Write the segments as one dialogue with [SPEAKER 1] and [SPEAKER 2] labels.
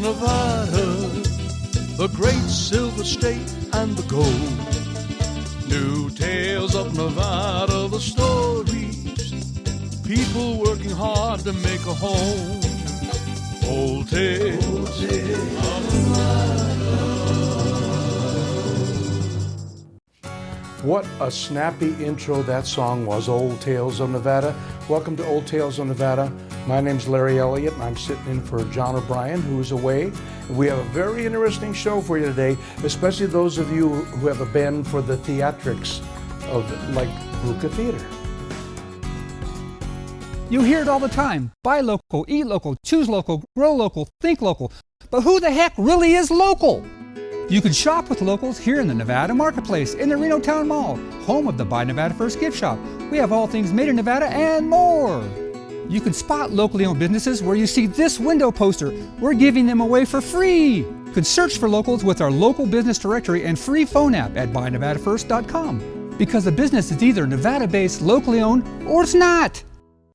[SPEAKER 1] Nevada, the great silver state and the gold. New tales of Nevada, the stories, people working hard to make a home. Old tales of Nevada.
[SPEAKER 2] What a snappy intro that song was, Old Tales of Nevada. Welcome to Old Tales of Nevada. My name's Larry Elliott, and I'm sitting in for John O'Brien, who's away. We have a very interesting show for you today, especially those of you who have a bend for the theatrics of, like, Bruca Theater.
[SPEAKER 3] You hear it all the time. Buy local, eat local, choose local, grow local, think local. But who the heck really is local? You can shop with locals here in the Nevada Marketplace, in the Reno Town Mall, home of the Buy Nevada First gift shop. We have all things made in Nevada and more. You can spot locally owned businesses where you see this window poster. We're giving them away for free. You can search for locals with our local business directory and free phone app at buynevadafirst.com. Because a business is either Nevada-based, locally owned, or it's not.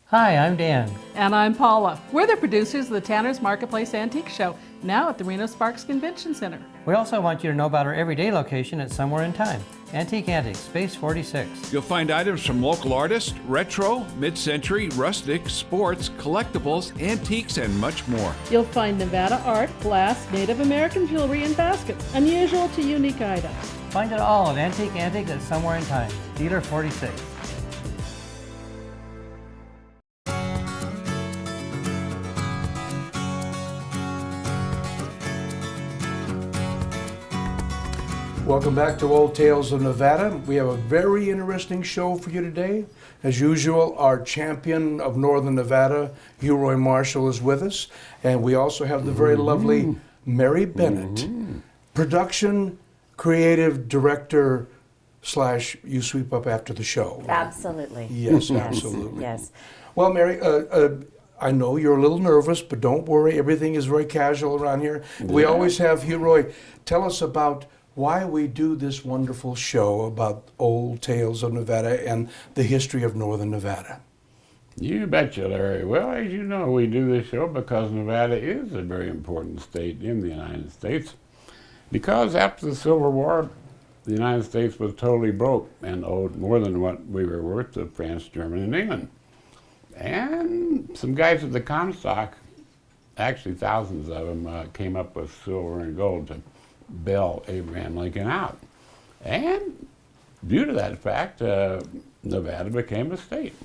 [SPEAKER 4] Hi, I'm Dan.
[SPEAKER 5] And I'm Paula. We're the producers of the Tanner's Marketplace Antique Show, now at the Reno Sparks Convention Center.
[SPEAKER 4] We also want you to know about our everyday location at Somewhere in Time, Antique Antiques, Space 46.
[SPEAKER 6] You'll find items from local artists, retro, mid-century, rustic, sports, collectibles, antiques, and much more.
[SPEAKER 5] You'll find Nevada art, glass, Native American jewelry, and baskets, unusual to unique items.
[SPEAKER 4] Find it all at Antique Antiques at Somewhere in Time, Dealer 46.
[SPEAKER 2] Welcome back to Old Tales of Nevada. We have a very interesting show for you today. As usual, our champion of Northern Nevada, Hugh Roy Marshall, is with us. And we also have the very lovely Mary Bennett, production, creative director / you sweep up after the show.
[SPEAKER 7] Absolutely.
[SPEAKER 2] Yes, absolutely.
[SPEAKER 7] Yes.
[SPEAKER 2] Well, Mary, I know you're a little nervous, but don't worry. Everything is very casual around here. Yeah. We always have Hugh Roy tell us about why we do this wonderful show about Old Tales of Nevada and the history of Northern Nevada.
[SPEAKER 8] You betcha, Larry. Well, as you know, we do this show because Nevada is a very important state in the United States. Because after the Civil War, the United States was totally broke and owed more than what we were worth to France, Germany, and England. And some guys with the Comstock, actually thousands of them, came up with silver and gold to bail Abraham Lincoln out. And due to that fact, Nevada became a state.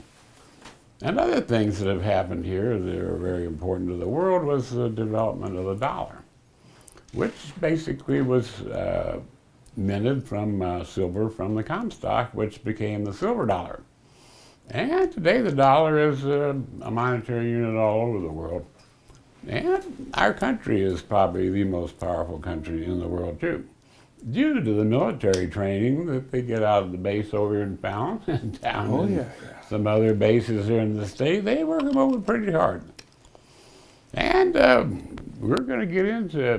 [SPEAKER 8] And other things that have happened here that are very important to the world was the development of the dollar, which basically was minted from silver from the Comstock, which became the silver dollar. And today the dollar is a monetary unit all over the world. And our country is probably the most powerful country in the world too. Due to the military training that they get out of the base over here in Fallon and down in some other bases here in the state, they work them over pretty hard. And we're going to get into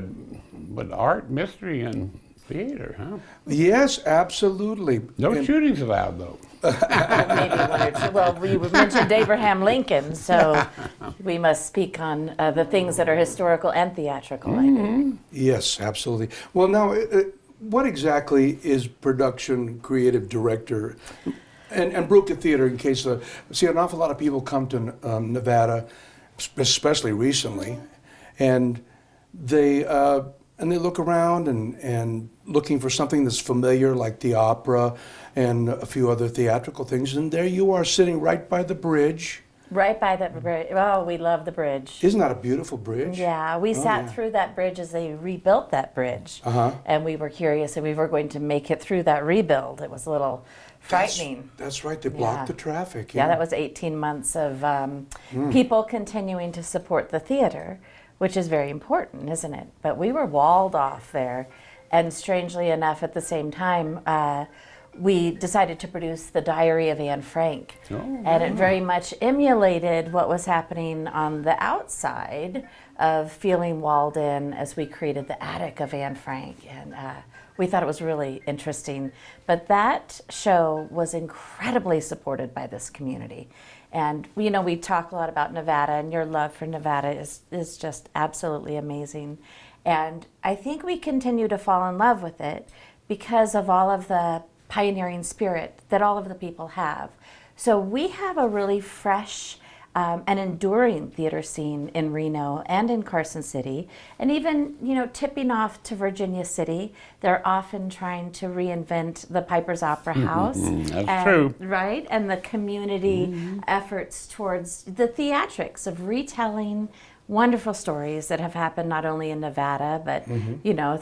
[SPEAKER 8] what art, mystery, and theater, huh?
[SPEAKER 2] Yes, absolutely.
[SPEAKER 8] No shootings allowed, though.
[SPEAKER 7] Maybe one or two. Well, we mentioned Abraham Lincoln, so we must speak on the things that are historical and theatrical, I think.
[SPEAKER 2] Yes, absolutely. Well, now, what exactly is production creative director and Bruca Theater, in case see, an awful lot of people come to Nevada, especially recently, and they look around and looking for something that's familiar, like the opera and a few other theatrical things. And there you are, sitting right by the bridge.
[SPEAKER 7] Right by the bridge. Oh, we love the bridge.
[SPEAKER 2] Isn't that a beautiful bridge?
[SPEAKER 7] Yeah, we sat through that bridge as they rebuilt that bridge. And we were curious if we were going to make it through that rebuild. It was a little frightening.
[SPEAKER 2] That's right, they blocked the traffic.
[SPEAKER 7] Yeah, that was 18 months of people continuing to support the theater, which is very important, isn't it? But we were walled off there. And strangely enough, at the same time, we decided to produce the Diary of Anne Frank. And it very much emulated what was happening on the outside of feeling walled in as we created the attic of Anne Frank. And we thought it was really interesting. But that show was incredibly supported by this community. And we talk a lot about Nevada, and your love for Nevada is just absolutely amazing. And I think we continue to fall in love with it because of all of the pioneering spirit that all of the people have. So we have a really fresh and enduring theater scene in Reno and in Carson City, and even tipping off to Virginia City. They're often trying to reinvent the Piper's Opera House.
[SPEAKER 8] That's true.
[SPEAKER 7] Right? And the community efforts towards the theatrics of retelling wonderful stories that have happened not only in Nevada, but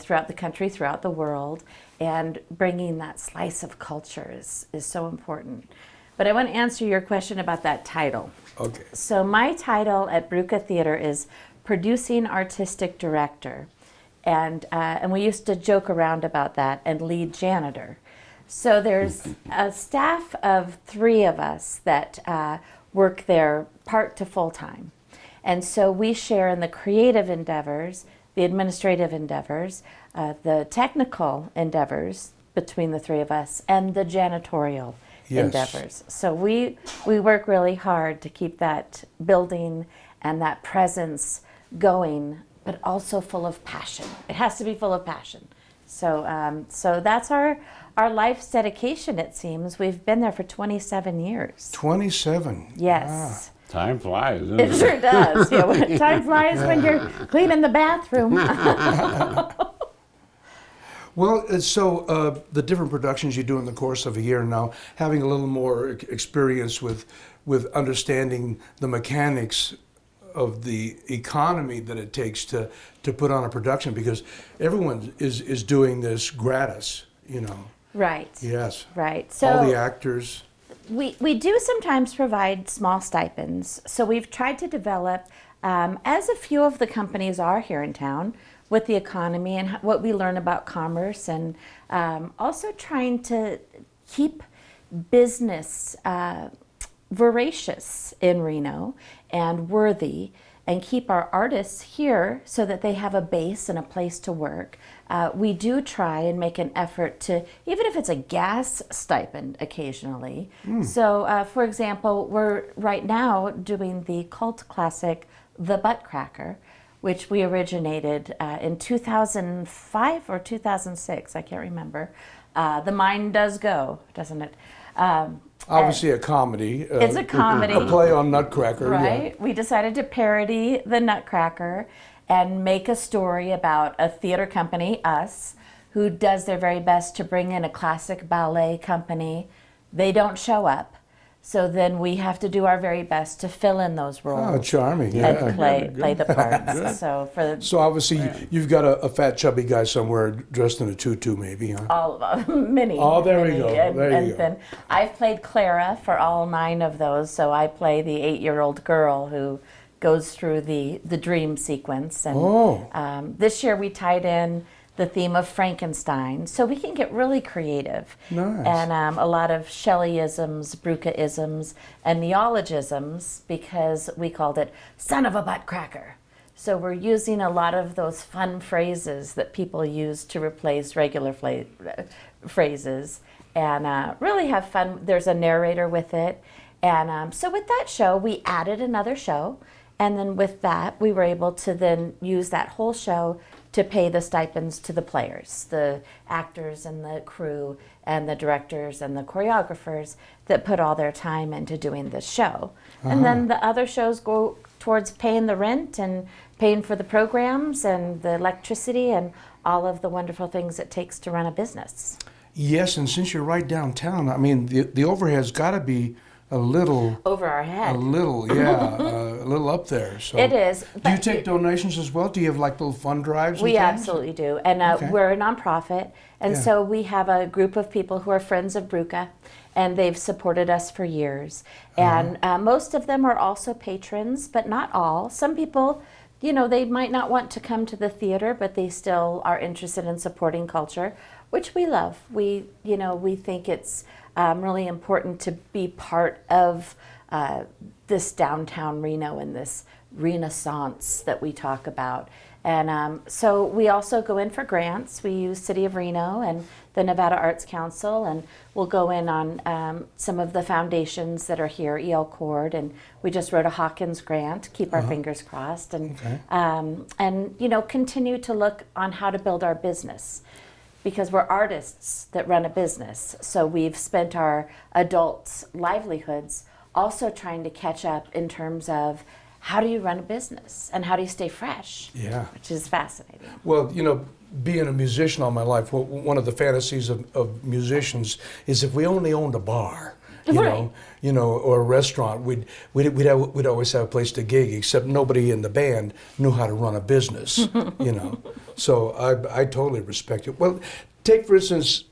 [SPEAKER 7] throughout the country, throughout the world, and bringing that slice of culture is so important. But I want to answer your question about that title.
[SPEAKER 2] Okay.
[SPEAKER 7] So my title at Bruca Theater is Producing Artistic Director. And we used to joke around about that, and lead janitor. So there's a staff of 3 of us that work there part to full time. And so we share in the creative endeavors, the administrative endeavors, the technical endeavors between the 3 of us, and the janitorial endeavors. So we work really hard to keep that building and that presence going, but also full of passion. It has to be full of passion. So so that's our life's dedication, it seems. We've been there for 27 years.
[SPEAKER 2] 27?
[SPEAKER 7] Yes.
[SPEAKER 8] Time flies, doesn't
[SPEAKER 7] It sure does. Yeah, time flies when you're cleaning the bathroom.
[SPEAKER 2] Well, so the different productions you do in the course of a year now, having a little more experience with understanding the mechanics of the economy that it takes to put on a production, because everyone is doing this gratis,
[SPEAKER 7] Right.
[SPEAKER 2] Yes.
[SPEAKER 7] Right. So
[SPEAKER 2] all the actors.
[SPEAKER 7] We do sometimes provide small stipends. So we've tried to develop, as a few of the companies are here in town, with the economy and what we learn about commerce, and also trying to keep business voracious in Reno and worthy, and keep our artists here so that they have a base and a place to work. We do try and make an effort to, even if it's a gas stipend occasionally. So for example, we're right now doing the cult classic, The Buttcracker, which we originated in 2005 or 2006, I can't remember. The mind does go, doesn't it?
[SPEAKER 2] Obviously a comedy.
[SPEAKER 7] It's a comedy.
[SPEAKER 2] A play on Nutcracker.
[SPEAKER 7] Right.
[SPEAKER 2] Yeah.
[SPEAKER 7] We decided to parody the Nutcracker and make a story about a theater company, us, who does their very best to bring in a classic ballet company. They don't show up. So then we have to do our very best to fill in those roles.
[SPEAKER 2] Oh, charming. Yeah.
[SPEAKER 7] And play the parts.
[SPEAKER 2] So obviously you've got a fat chubby guy somewhere dressed in a tutu maybe, huh?
[SPEAKER 7] all of them, many.
[SPEAKER 2] Oh, there we
[SPEAKER 7] many,
[SPEAKER 2] go.
[SPEAKER 7] And,
[SPEAKER 2] There you
[SPEAKER 7] and
[SPEAKER 2] go.
[SPEAKER 7] then I've played Clara for all 9 of those. So I play the 8-year-old girl who goes through the dream sequence. And this year we tied in the theme of Frankenstein, so we can get really creative.
[SPEAKER 2] Nice.
[SPEAKER 7] And a lot of Shelleyisms, Bruca-isms, and neologisms, because we called it son of a butt cracker. So we're using a lot of those fun phrases that people use to replace regular phrases, and really have fun. There's a narrator with it. And so with that show, we added another show, and then with that, we were able to then use that whole show to pay the stipends to the players, the actors and the crew and the directors and the choreographers that put all their time into doing this show. And then the other shows go towards paying the rent and paying for the programs and the electricity and all of the wonderful things it takes to run a business.
[SPEAKER 2] Yes, and since you're right downtown, I mean, the overhead's got to be a little
[SPEAKER 7] over our head.
[SPEAKER 2] A little, yeah, a little up there. So
[SPEAKER 7] it is.
[SPEAKER 2] Do you take donations as well? Do you have like little fund drives?
[SPEAKER 7] We
[SPEAKER 2] and
[SPEAKER 7] absolutely do, and we're a nonprofit, and so we have a group of people who are friends of Bruca, and they've supported us for years. And most of them are also patrons, but not all. Some people, they might not want to come to the theater, but they still are interested in supporting culture, which we love. We think it's really important to be part of this downtown Reno and this renaissance that we talk about. And so we also go in for grants. We use City of Reno and the Nevada Arts Council, and we'll go in on some of the foundations that are here, E.L. Cord, and we just wrote a Hawkins grant, keep our fingers crossed, and continue to look on how to build our business, because we're artists that run a business. So we've spent our adults' livelihoods also trying to catch up in terms of how do you run a business and how do you stay fresh?
[SPEAKER 2] Yeah.
[SPEAKER 7] Which is fascinating.
[SPEAKER 2] Well, being a musician all my life, one of the fantasies of musicians is if we only owned a bar,
[SPEAKER 7] Right.
[SPEAKER 2] Or a restaurant, we'd always have a place to gig. Except nobody in the band knew how to run a business, So I totally respect it. Well, take for instance.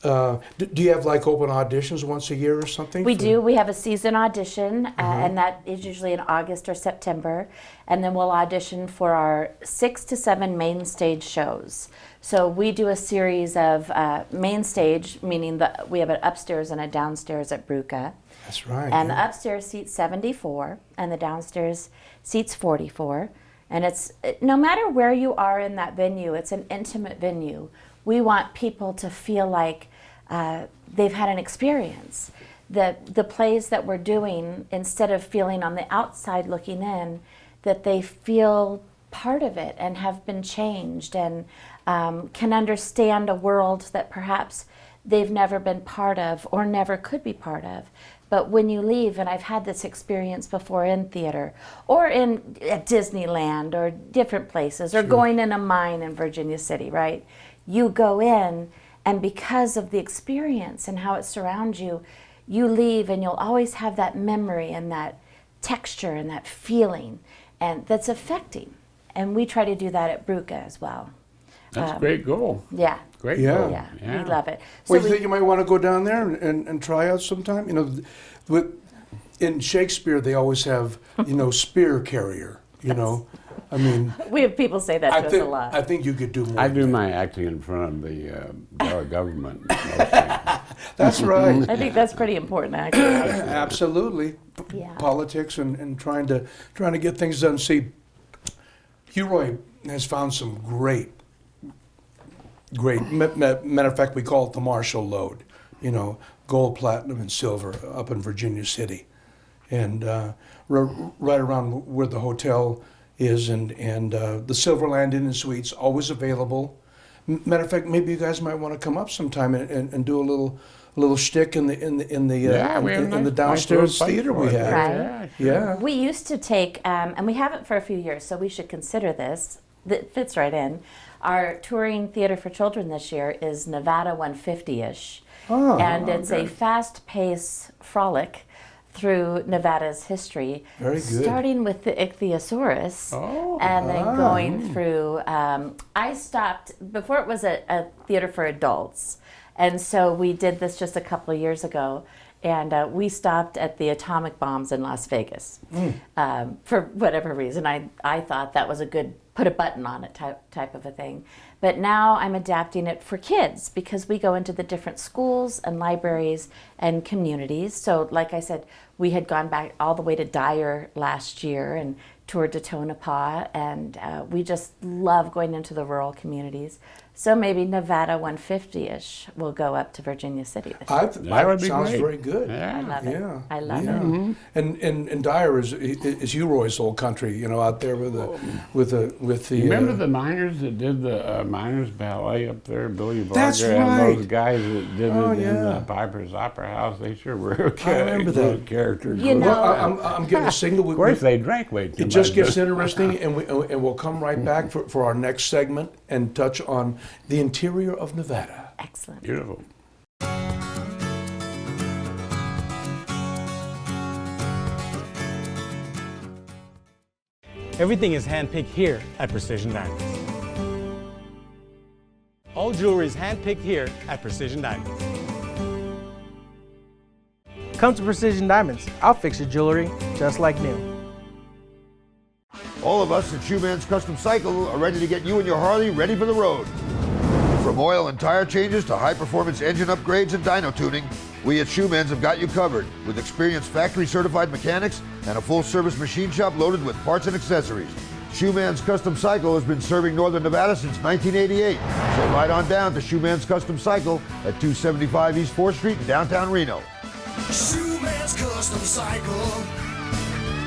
[SPEAKER 2] Do you have like open auditions once a year or something?
[SPEAKER 7] We do. We have a season audition, and that is usually in August or September. And then we'll audition for our 6 to 7 main stage shows. So we do a series of main stage, meaning that we have an upstairs and a downstairs at Bruca.
[SPEAKER 2] That's right.
[SPEAKER 7] And the upstairs seats 74, and the downstairs seats 44. And it's no matter where you are in that venue, it's an intimate venue. We want people to feel like they've had an experience. The plays that we're doing, instead of feeling on the outside looking in, that they feel part of it and have been changed and can understand a world that perhaps they've never been part of or never could be part of. But when you leave, and I've had this experience before in theater or at Disneyland or different places, or going in a mine in Virginia City, right? You go in, and because of the experience and how it surrounds you, you leave and you'll always have that memory and that texture and that feeling, and that's affecting. And we try to do that at Bruca as well.
[SPEAKER 8] That's a great goal.
[SPEAKER 7] Yeah.
[SPEAKER 8] Great
[SPEAKER 2] Yeah.
[SPEAKER 8] goal.
[SPEAKER 7] Yeah, we love it.
[SPEAKER 2] Well, you think you might want to go down there and try out sometime? In Shakespeare, they always have, spear carrier, I mean,
[SPEAKER 7] we have people say that to us a lot.
[SPEAKER 2] I think you could do more.
[SPEAKER 8] I do my acting in front of the government.
[SPEAKER 2] That's right.
[SPEAKER 7] I think that's pretty important, actually.
[SPEAKER 2] Absolutely.
[SPEAKER 7] Yeah.
[SPEAKER 2] Politics and trying to get things done. See, Hugh Roy has found some great. Matter of fact, we call it the Marshall Lode. Gold, platinum, and silver up in Virginia City, and right around where the hotel is, and the Silverland Inn and Suites, always available. Matter of fact, maybe you guys might want to come up sometime and do a little shtick in the downstairs theater we have.
[SPEAKER 7] Right.
[SPEAKER 2] Yeah.
[SPEAKER 7] We used to take, and we haven't for a few years, so we should consider this. That fits right in. Our touring theater for children this year is Nevada 150-ish. And it's a fast-paced frolic through Nevada's history,
[SPEAKER 2] Very good.
[SPEAKER 7] starting with the ichthyosaurus, and then going through. I stopped before it was a theater for adults, and so we did this just a couple of years ago, and we stopped at the atomic bombs in Las Vegas for whatever reason. I thought that was a good put a button on it type of a thing. But now I'm adapting it for kids because we go into the different schools and libraries and communities. So like I said, we had gone back all the way to Dyer last year and toured to Tonopah, and we just love going into the rural communities. So maybe Nevada 150-ish will go up to Virginia City this year.
[SPEAKER 8] That would be
[SPEAKER 2] sounds
[SPEAKER 8] great.
[SPEAKER 2] very good.
[SPEAKER 8] Yeah.
[SPEAKER 7] I love it.
[SPEAKER 2] Yeah.
[SPEAKER 7] I love
[SPEAKER 2] Yeah.
[SPEAKER 7] it.
[SPEAKER 2] And Dyer is Hugh Roy's old country, out there with the.
[SPEAKER 8] You remember the miners that did the miners ballet up there, Billy Varga,
[SPEAKER 2] That's
[SPEAKER 8] and
[SPEAKER 2] right.
[SPEAKER 8] those guys that did
[SPEAKER 2] Oh,
[SPEAKER 8] it in
[SPEAKER 2] yeah.
[SPEAKER 8] Piper's Opera House? They sure were.
[SPEAKER 2] I remember that.
[SPEAKER 8] Characters.
[SPEAKER 7] You know-
[SPEAKER 2] Well, I'm getting a single.
[SPEAKER 8] Of course, they drank way too
[SPEAKER 2] It
[SPEAKER 8] much.
[SPEAKER 2] just gets interesting, and we'll come right back for our next segment and touch on the interior of Nevada.
[SPEAKER 7] Excellent.
[SPEAKER 8] Beautiful.
[SPEAKER 9] Everything is handpicked here at Precision Diamonds. All jewelry is handpicked here at Precision Diamonds.
[SPEAKER 10] Come to Precision Diamonds. I'll fix your jewelry just like new.
[SPEAKER 11] All of us at Shoeman's Custom Cycle are ready to get you and your Harley ready for the road. From oil and tire changes to high-performance engine upgrades and dyno tuning, we at Shoeman's have got you covered with experienced factory-certified mechanics and a full-service machine shop loaded with parts and accessories. Shoeman's Custom Cycle has been serving Northern Nevada since 1988. So ride on down to Shoeman's Custom Cycle at 275 East 4th Street in downtown Reno.
[SPEAKER 12] Shoeman's Custom Cycle.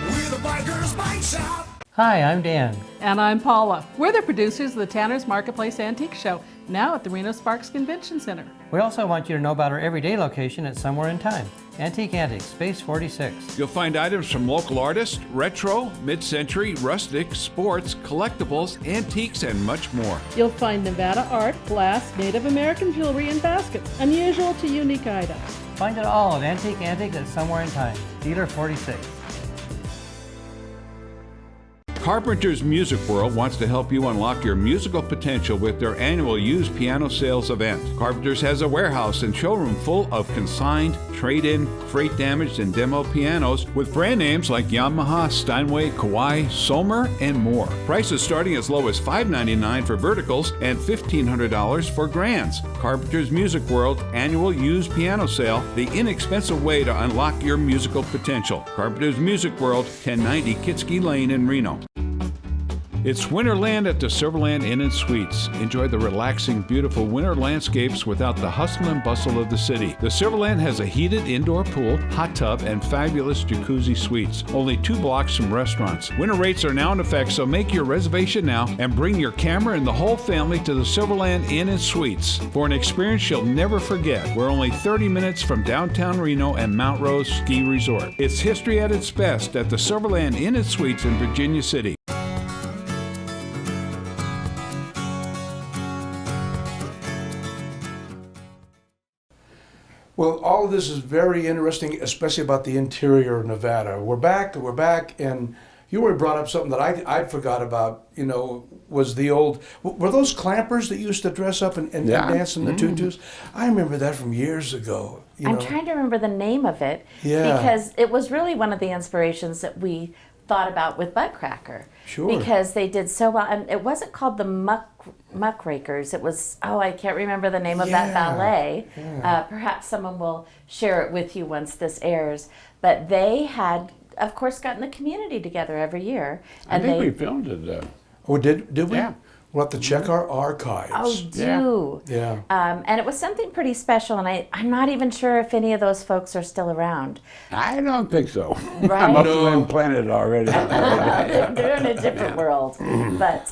[SPEAKER 12] We're the Biker's Bike Shop.
[SPEAKER 4] Hi, I'm Dan.
[SPEAKER 5] And I'm Paula. We're the producers of the Tanner's Marketplace Antique Show, now at the Reno Sparks Convention Center.
[SPEAKER 4] We also want you to know about our everyday location at Somewhere in Time, Antique Antiques, Space 46.
[SPEAKER 6] You'll find items from local artists, retro, mid-century, rustic, sports, collectibles, antiques, and much more.
[SPEAKER 5] You'll find Nevada art, glass, Native American jewelry, and baskets, unusual to unique items.
[SPEAKER 4] Find it all at Antique Antiques at Somewhere in Time, Dealer 46.
[SPEAKER 6] Carpenter's Music World wants to help you unlock your musical potential with their annual used piano sales event. Carpenter's has a warehouse and showroom full of consigned, trade-in, freight damaged, and demo pianos with brand names like Yamaha, Steinway, Kawai, Sommer, and more. Prices starting as low as $599 for verticals and $1,500 for grands. Carpenter's Music World annual used piano sale, the inexpensive way to unlock your musical potential. Carpenter's Music World, 1090 Kitski Lane in Reno. It's Winterland at the Silverland Inn and Suites. Enjoy the relaxing, beautiful winter landscapes without the hustle and bustle of the city. The Silverland has a heated indoor pool, hot tub, and fabulous jacuzzi suites. Only 2 blocks from restaurants. Winter rates are now in effect, so make your reservation now and bring your camera and the whole family to the Silverland Inn and Suites for an experience you'll never forget. We're only 30 minutes from downtown Reno and Mount Rose Ski Resort. It's history at its best at the Silverland Inn and Suites in Virginia City.
[SPEAKER 2] Well, all of this is very interesting, especially about the interior of Nevada. We're back, and you already brought up something that I forgot about, was the old, were those clampers that used to dress up and dance in the tutus? I remember that from years ago.
[SPEAKER 7] I'm trying to remember the name of it,
[SPEAKER 2] Yeah.
[SPEAKER 7] because it was really one of the inspirations that we thought about with Buttcracker.
[SPEAKER 2] Sure.
[SPEAKER 7] Because they did so well, and it wasn't called the Muckrakers. It was, I can't remember the name of that ballet.
[SPEAKER 2] Yeah.
[SPEAKER 7] Perhaps someone will share it with you once this airs. But they had, of course, gotten the community together every year.
[SPEAKER 8] And I think we filmed it.
[SPEAKER 2] Oh, did we?
[SPEAKER 8] Yeah.
[SPEAKER 2] We'll have to check our archives.
[SPEAKER 7] Oh, do.
[SPEAKER 2] Yeah.
[SPEAKER 7] And it was something pretty special, and I'm not even sure if any of those folks are still around.
[SPEAKER 8] I don't think so.
[SPEAKER 7] Right?
[SPEAKER 8] I must have implanted already.
[SPEAKER 7] They're in a different world. But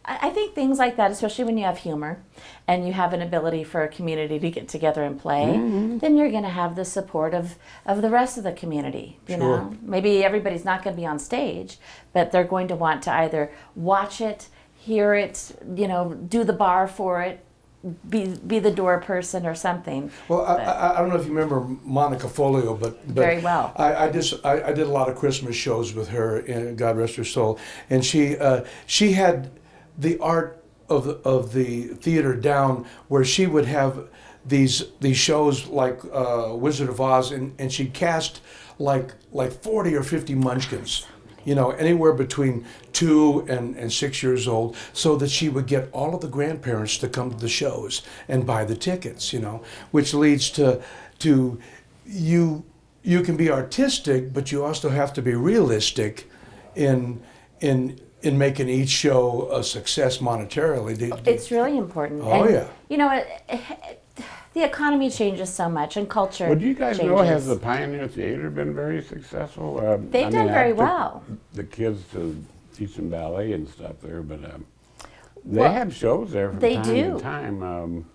[SPEAKER 7] I think things like that, especially when you have humor and you have an ability for a community to get together and play, then you're going to have the support of the rest of the community. You know, maybe everybody's not going to be on stage, but they're going to want to either watch it, hear it, do the bar for it, be the door person or something.
[SPEAKER 2] Well, I don't know if you remember Monica Folio, but
[SPEAKER 7] very well.
[SPEAKER 2] I did a lot of Christmas shows with her, and God rest her soul, and she had the art of the theater down, where she would have these shows like Wizard of Oz, and she'd cast like 40 or 50 munchkins, anywhere between 2 and 6 years old, so that she would get all of the grandparents to come to the shows and buy the tickets, which leads to you can be artistic, but you also have to be realistic in making each show a success monetarily.
[SPEAKER 7] It's really important.
[SPEAKER 2] Oh,
[SPEAKER 7] and, the economy changes so much, and culture
[SPEAKER 8] Well, do you guys
[SPEAKER 7] changes.
[SPEAKER 8] know, has the Pioneer Theater been very successful?
[SPEAKER 7] They've done very well.
[SPEAKER 8] The kids to teach them ballet and stuff there, but they have shows there from time to time.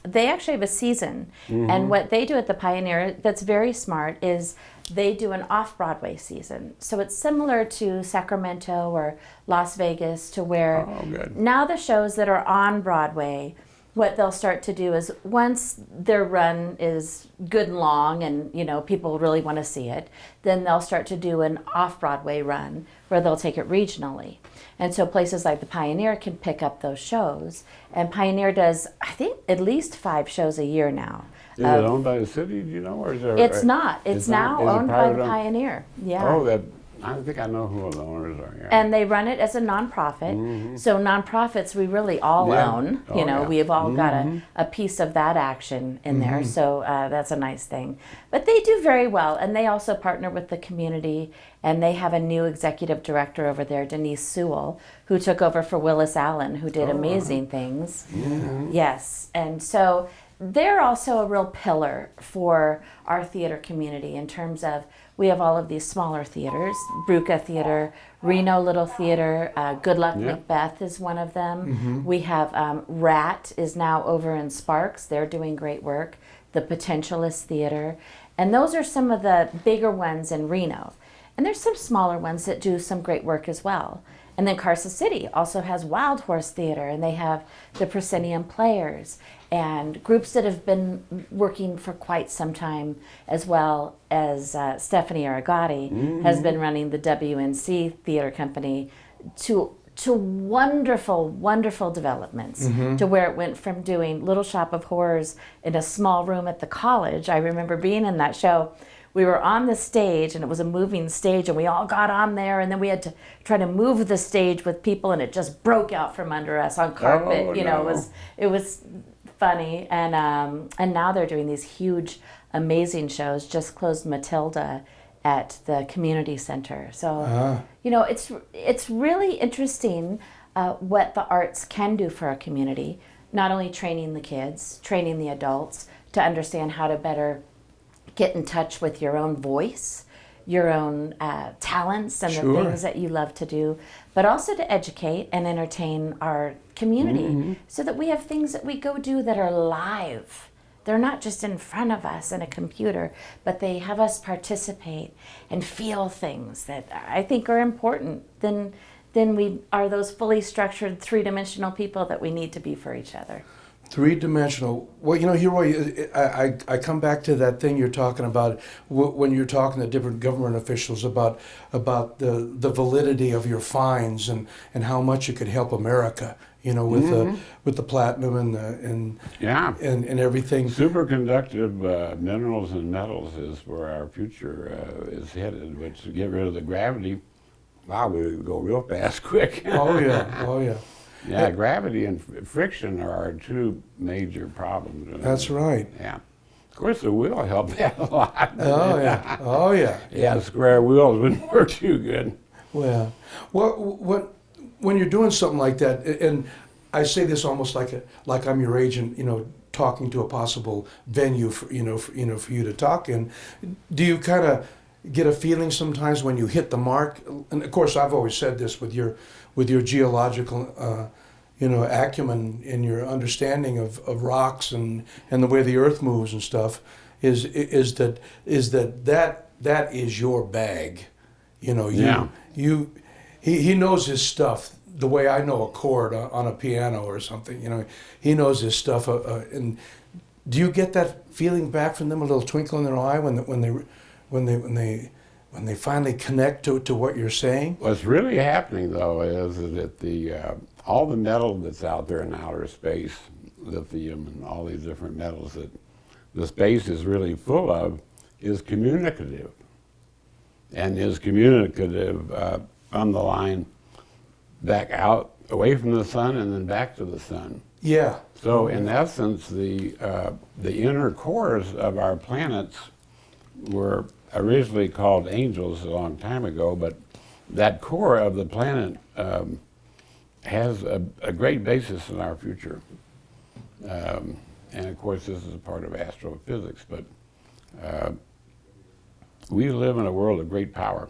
[SPEAKER 7] They actually have a season, and what they do at the Pioneer that's very smart is they do an off-Broadway season. So it's similar to Sacramento or Las Vegas, to where now the shows that are on Broadway, what they'll start to do is, once their run is good and long and people really want to see it, then they'll start to do an off-Broadway run where they'll take it regionally. And so places like the Pioneer can pick up those shows, and Pioneer does, I think, at least 5 shows a year now.
[SPEAKER 8] Is it owned by the city, do you know, or is there?
[SPEAKER 7] It's not. It's now owned by the
[SPEAKER 8] private
[SPEAKER 7] Pioneer. Yeah.
[SPEAKER 8] Oh, I think I know who the owners are. Yeah.
[SPEAKER 7] And they run it as a nonprofit. So nonprofits we really all own.
[SPEAKER 8] Oh, yeah.
[SPEAKER 7] We have all got a piece of that action in there. So that's a nice thing. But they do very well, and they also partner with the community. And they have a new executive director over there, Denise Sewell, who took over for Willis Allen, who did amazing things. Yes, and so they're also a real pillar for our theater community in terms of we have all of these smaller theaters, Bruca Theater, Reno Little Theater, Good Luck Macbeth is one of them. We have Rat is now over in Sparks. They're doing great work. The Potentialist Theater. And those are some of the bigger ones in Reno. And there's some smaller ones that do some great work as well. And then Carson City also has Wild Horse Theater, and they have the Proscenium Players and groups that have been working for quite some time, as well as Stephanie Aragati has been running the WNC Theater Company to wonderful, wonderful developments, to where it went from doing Little Shop of Horrors in a small room at the college. I remember being in that show. We were on the stage, and it was a moving stage, and we all got on there, and then we had to try to move the stage with people, and it just broke out from under us on carpet. It was funny, and now they're doing these huge, amazing shows. Just closed Matilda at the community center. So it's really interesting what the arts can do for a community. Not only training the kids, training the adults to understand how to better get in touch with your own voice, your own talents and the things that you love to do, but also to educate and entertain our community so that we have things that we go do that are live. They're not just in front of us in a computer, but they have us participate and feel things that I think are important. Then we are those fully structured, three-dimensional people that we need to be for each other.
[SPEAKER 2] Three-dimensional. Well, Roy, I come back to that thing you're talking about when you're talking to different government officials about the validity of your fines and how much it could help America. With the platinum and everything.
[SPEAKER 8] Superconductive minerals and metals is where our future is headed. Which to get rid of the gravity, wow, we would go real fast, quick.
[SPEAKER 2] Oh yeah.
[SPEAKER 8] Yeah, gravity and friction are our two major problems.
[SPEAKER 2] That's right.
[SPEAKER 8] Yeah. Of course, the wheel helped that a lot.
[SPEAKER 2] Oh yeah.
[SPEAKER 8] Yeah, square wheels wouldn't work too good.
[SPEAKER 2] Well, when you're doing something like that, and I say this almost like I'm your agent, talking to a possible venue for you to talk in. Do you kind of get a feeling sometimes when you hit the mark? And of course, I've always said this with your geological, acumen and your understanding of rocks and the way the earth moves and stuff, is that is your bag, He knows his stuff the way I know a chord on a piano or something. He knows his stuff. And do you get that feeling back from them, a little twinkle in their eye when they finally connect to what you're saying?
[SPEAKER 8] What's really happening, though, is that all the metal that's out there in outer space, lithium and all these different metals that the space is really full of, is communicative. And is communicative on the line back out, away from the sun, and then back to the sun.
[SPEAKER 2] Yeah.
[SPEAKER 8] So in essence, the inner cores of our planets were originally called angels a long time ago, but that core of the planet has a great basis in our future. And of course, this is a part of astrophysics, but we live in a world of great power.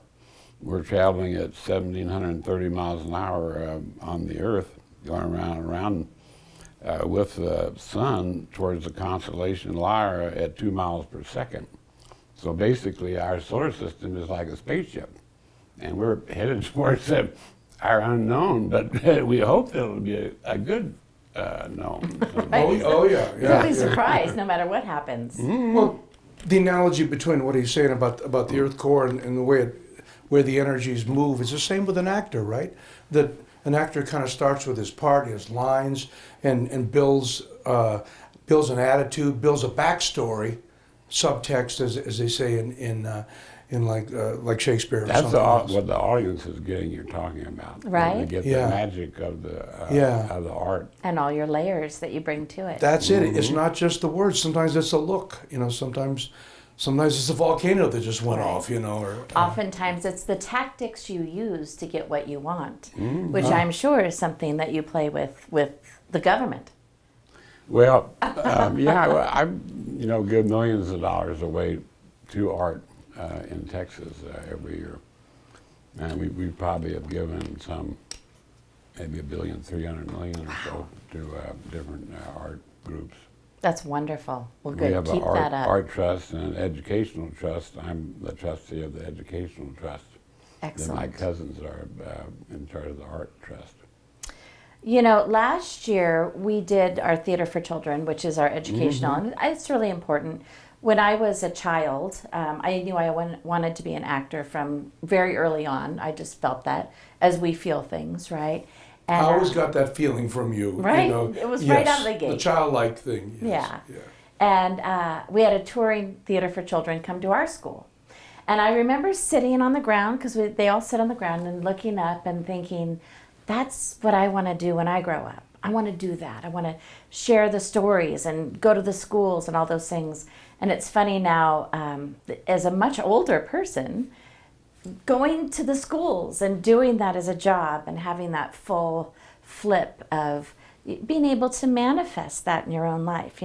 [SPEAKER 8] We're traveling at 1,730 miles an hour on the Earth, going around and around with the sun towards the constellation Lyra at 2 miles per second. So basically, our solar system is like a spaceship, and we're headed towards our unknown, but we hope that it'll be a good known.
[SPEAKER 2] Oh yeah.
[SPEAKER 7] You'll be surprised no matter what happens.
[SPEAKER 2] Well, the analogy between what he's saying about the Earth core and the way where the energies move is the same with an actor, right? That an actor kind of starts with his part, his lines, and builds an attitude, builds a backstory, subtext, as they say in like Shakespeare or
[SPEAKER 8] That's
[SPEAKER 2] something else.
[SPEAKER 8] what the audience is getting. You're talking about,
[SPEAKER 7] Right.
[SPEAKER 8] They get
[SPEAKER 2] Yeah.
[SPEAKER 8] the magic of the art.
[SPEAKER 7] And all your layers that you bring to it.
[SPEAKER 2] That's it. It's not just the words. Sometimes it's a look. Sometimes it's a volcano that just went off. Or
[SPEAKER 7] oftentimes it's the tactics you use to get what you want, which I'm sure is something that you play with the government.
[SPEAKER 8] Well, I give millions of dollars away to art in Texas every year, and we probably have given some, maybe $1.3 billion or so to different art groups.
[SPEAKER 7] That's wonderful. Well, good.
[SPEAKER 8] We have
[SPEAKER 7] Keep
[SPEAKER 8] an
[SPEAKER 7] that up.
[SPEAKER 8] art trust and an educational trust. I'm the trustee of the educational trust.
[SPEAKER 7] Excellent.
[SPEAKER 8] And my cousins are in charge of the art trust.
[SPEAKER 7] Last year we did our Theater for Children, which is our educational, and it's really important. When I was a child, I knew I wanted to be an actor from very early on. I just felt that, as we feel things, right? And,
[SPEAKER 2] I always got that feeling from you.
[SPEAKER 7] Right? It was right out of the gate.
[SPEAKER 2] The childlike thing. Yes.
[SPEAKER 7] Yeah. And we had a touring Theater for Children come to our school. And I remember sitting on the ground, because they all sit on the ground, and looking up and thinking, that's what I want to do when I grow up. I want to do that. I want to share the stories and go to the schools and all those things. And it's funny now, as a much older person, going to the schools and doing that as a job and having that full flip of being able to manifest that in your own life.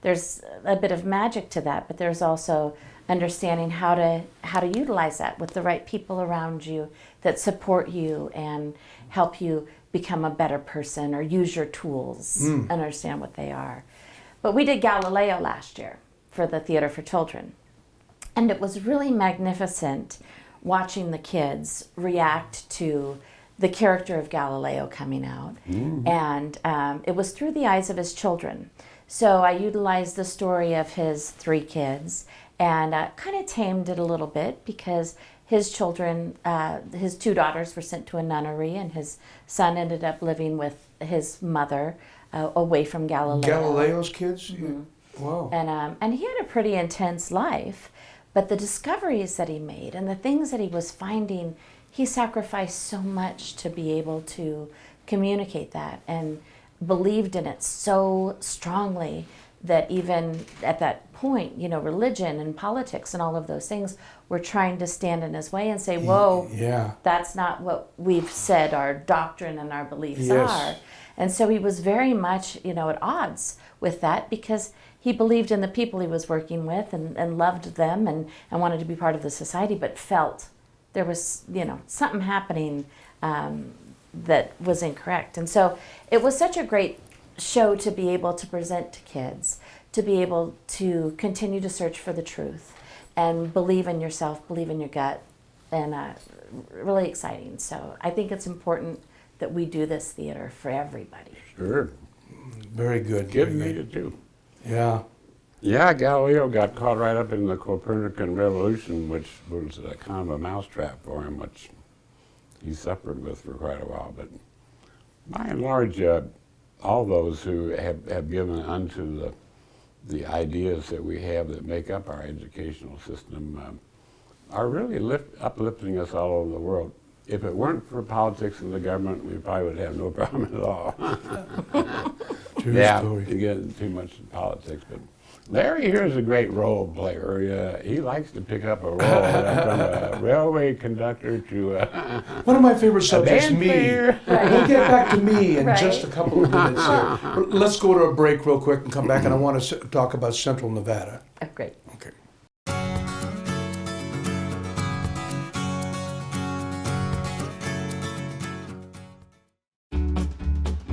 [SPEAKER 7] There's a bit of magic to that, but there's also understanding how to utilize that with the right people around you that support you and help you become a better person or use your tools, understand what they are. But we did Galileo last year for the Theater for Children. And it was really magnificent watching the kids react to the character of Galileo coming out. And it was through the eyes of his children. So I utilized the story of his 3 kids and kind of tamed it a little bit, because his children, his 2 daughters were sent to a nunnery, and his son ended up living with his mother away from Galileo.
[SPEAKER 2] Galileo's kids? Wow.
[SPEAKER 7] And he had a pretty intense life, but the discoveries that he made and the things that he was finding, he sacrificed so much to be able to communicate that, and believed in it so strongly that even at that point, religion and politics and all of those things were trying to stand in his way and say, whoa, that's not what we've said our doctrine and our beliefs are. And so he was very much, at odds with that, because he believed in the people he was working with and loved them and wanted to be part of the society, but felt there was, something happening that was incorrect. And so it was such a great show to be able to present to kids, to be able to continue to search for the truth and believe in yourself, believe in your gut, and really exciting. So I think it's important that we do this theater for everybody.
[SPEAKER 8] Sure.
[SPEAKER 2] Very good.
[SPEAKER 8] Kids need it too.
[SPEAKER 2] Yeah.
[SPEAKER 8] Yeah, Galileo got caught right up in the Copernican revolution, which was kind of a mousetrap for him, which he suffered with for quite a while. But by and large, all those who have given unto the ideas that we have that make up our educational system are really uplifting us all over the world. If it weren't for politics and the government, we probably would have no problem at all.
[SPEAKER 2] True story.
[SPEAKER 8] You get too much in politics, but Larry here is a great role player. He likes to pick up a role from a railway conductor to
[SPEAKER 2] one of my favorite subjects, me.
[SPEAKER 8] Right.
[SPEAKER 2] We'll get back to me in just a couple of minutes here. Let's go to a break real quick and come back, and I want to talk about Central Nevada.
[SPEAKER 7] Oh, great.
[SPEAKER 2] Okay.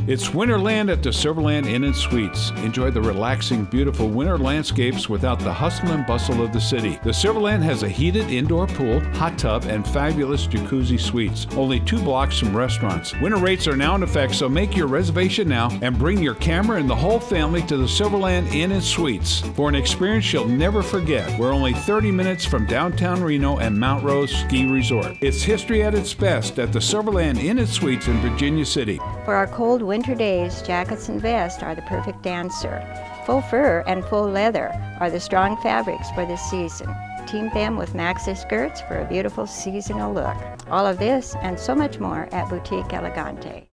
[SPEAKER 6] It's Winterland at the Silverland Inn & Suites. Enjoy the relaxing, beautiful winter landscapes without the hustle and bustle of the city. The Silverland has a heated indoor pool, hot tub, and fabulous jacuzzi suites. Only 2 blocks from restaurants. Winter rates are now in effect, so make your reservation now and bring your camera and the whole family to the Silverland Inn & Suites for an experience you'll never forget. We're only 30 minutes from downtown Reno and Mount Rose Ski Resort. It's history at its best at the Silverland Inn & Suites in Virginia City.
[SPEAKER 13] For our cold winter days, jackets and vests are the perfect answer. Faux fur and faux leather are the strong fabrics for this season. team them with maxi skirts for a beautiful seasonal look. All of this and so much more at Boutique Elegante.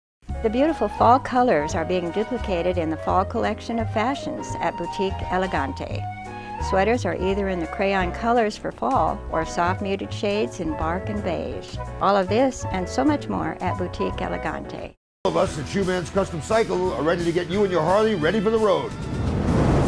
[SPEAKER 13] The beautiful fall colors are being duplicated in the fall collection of fashions at Boutique Elegante. Sweaters are either in the crayon colors for fall or soft muted shades in bark and beige. All of this and so much more at Boutique Elegante.
[SPEAKER 11] All of us at Shoeman's Custom Cycle are ready to get you and your Harley ready for the road.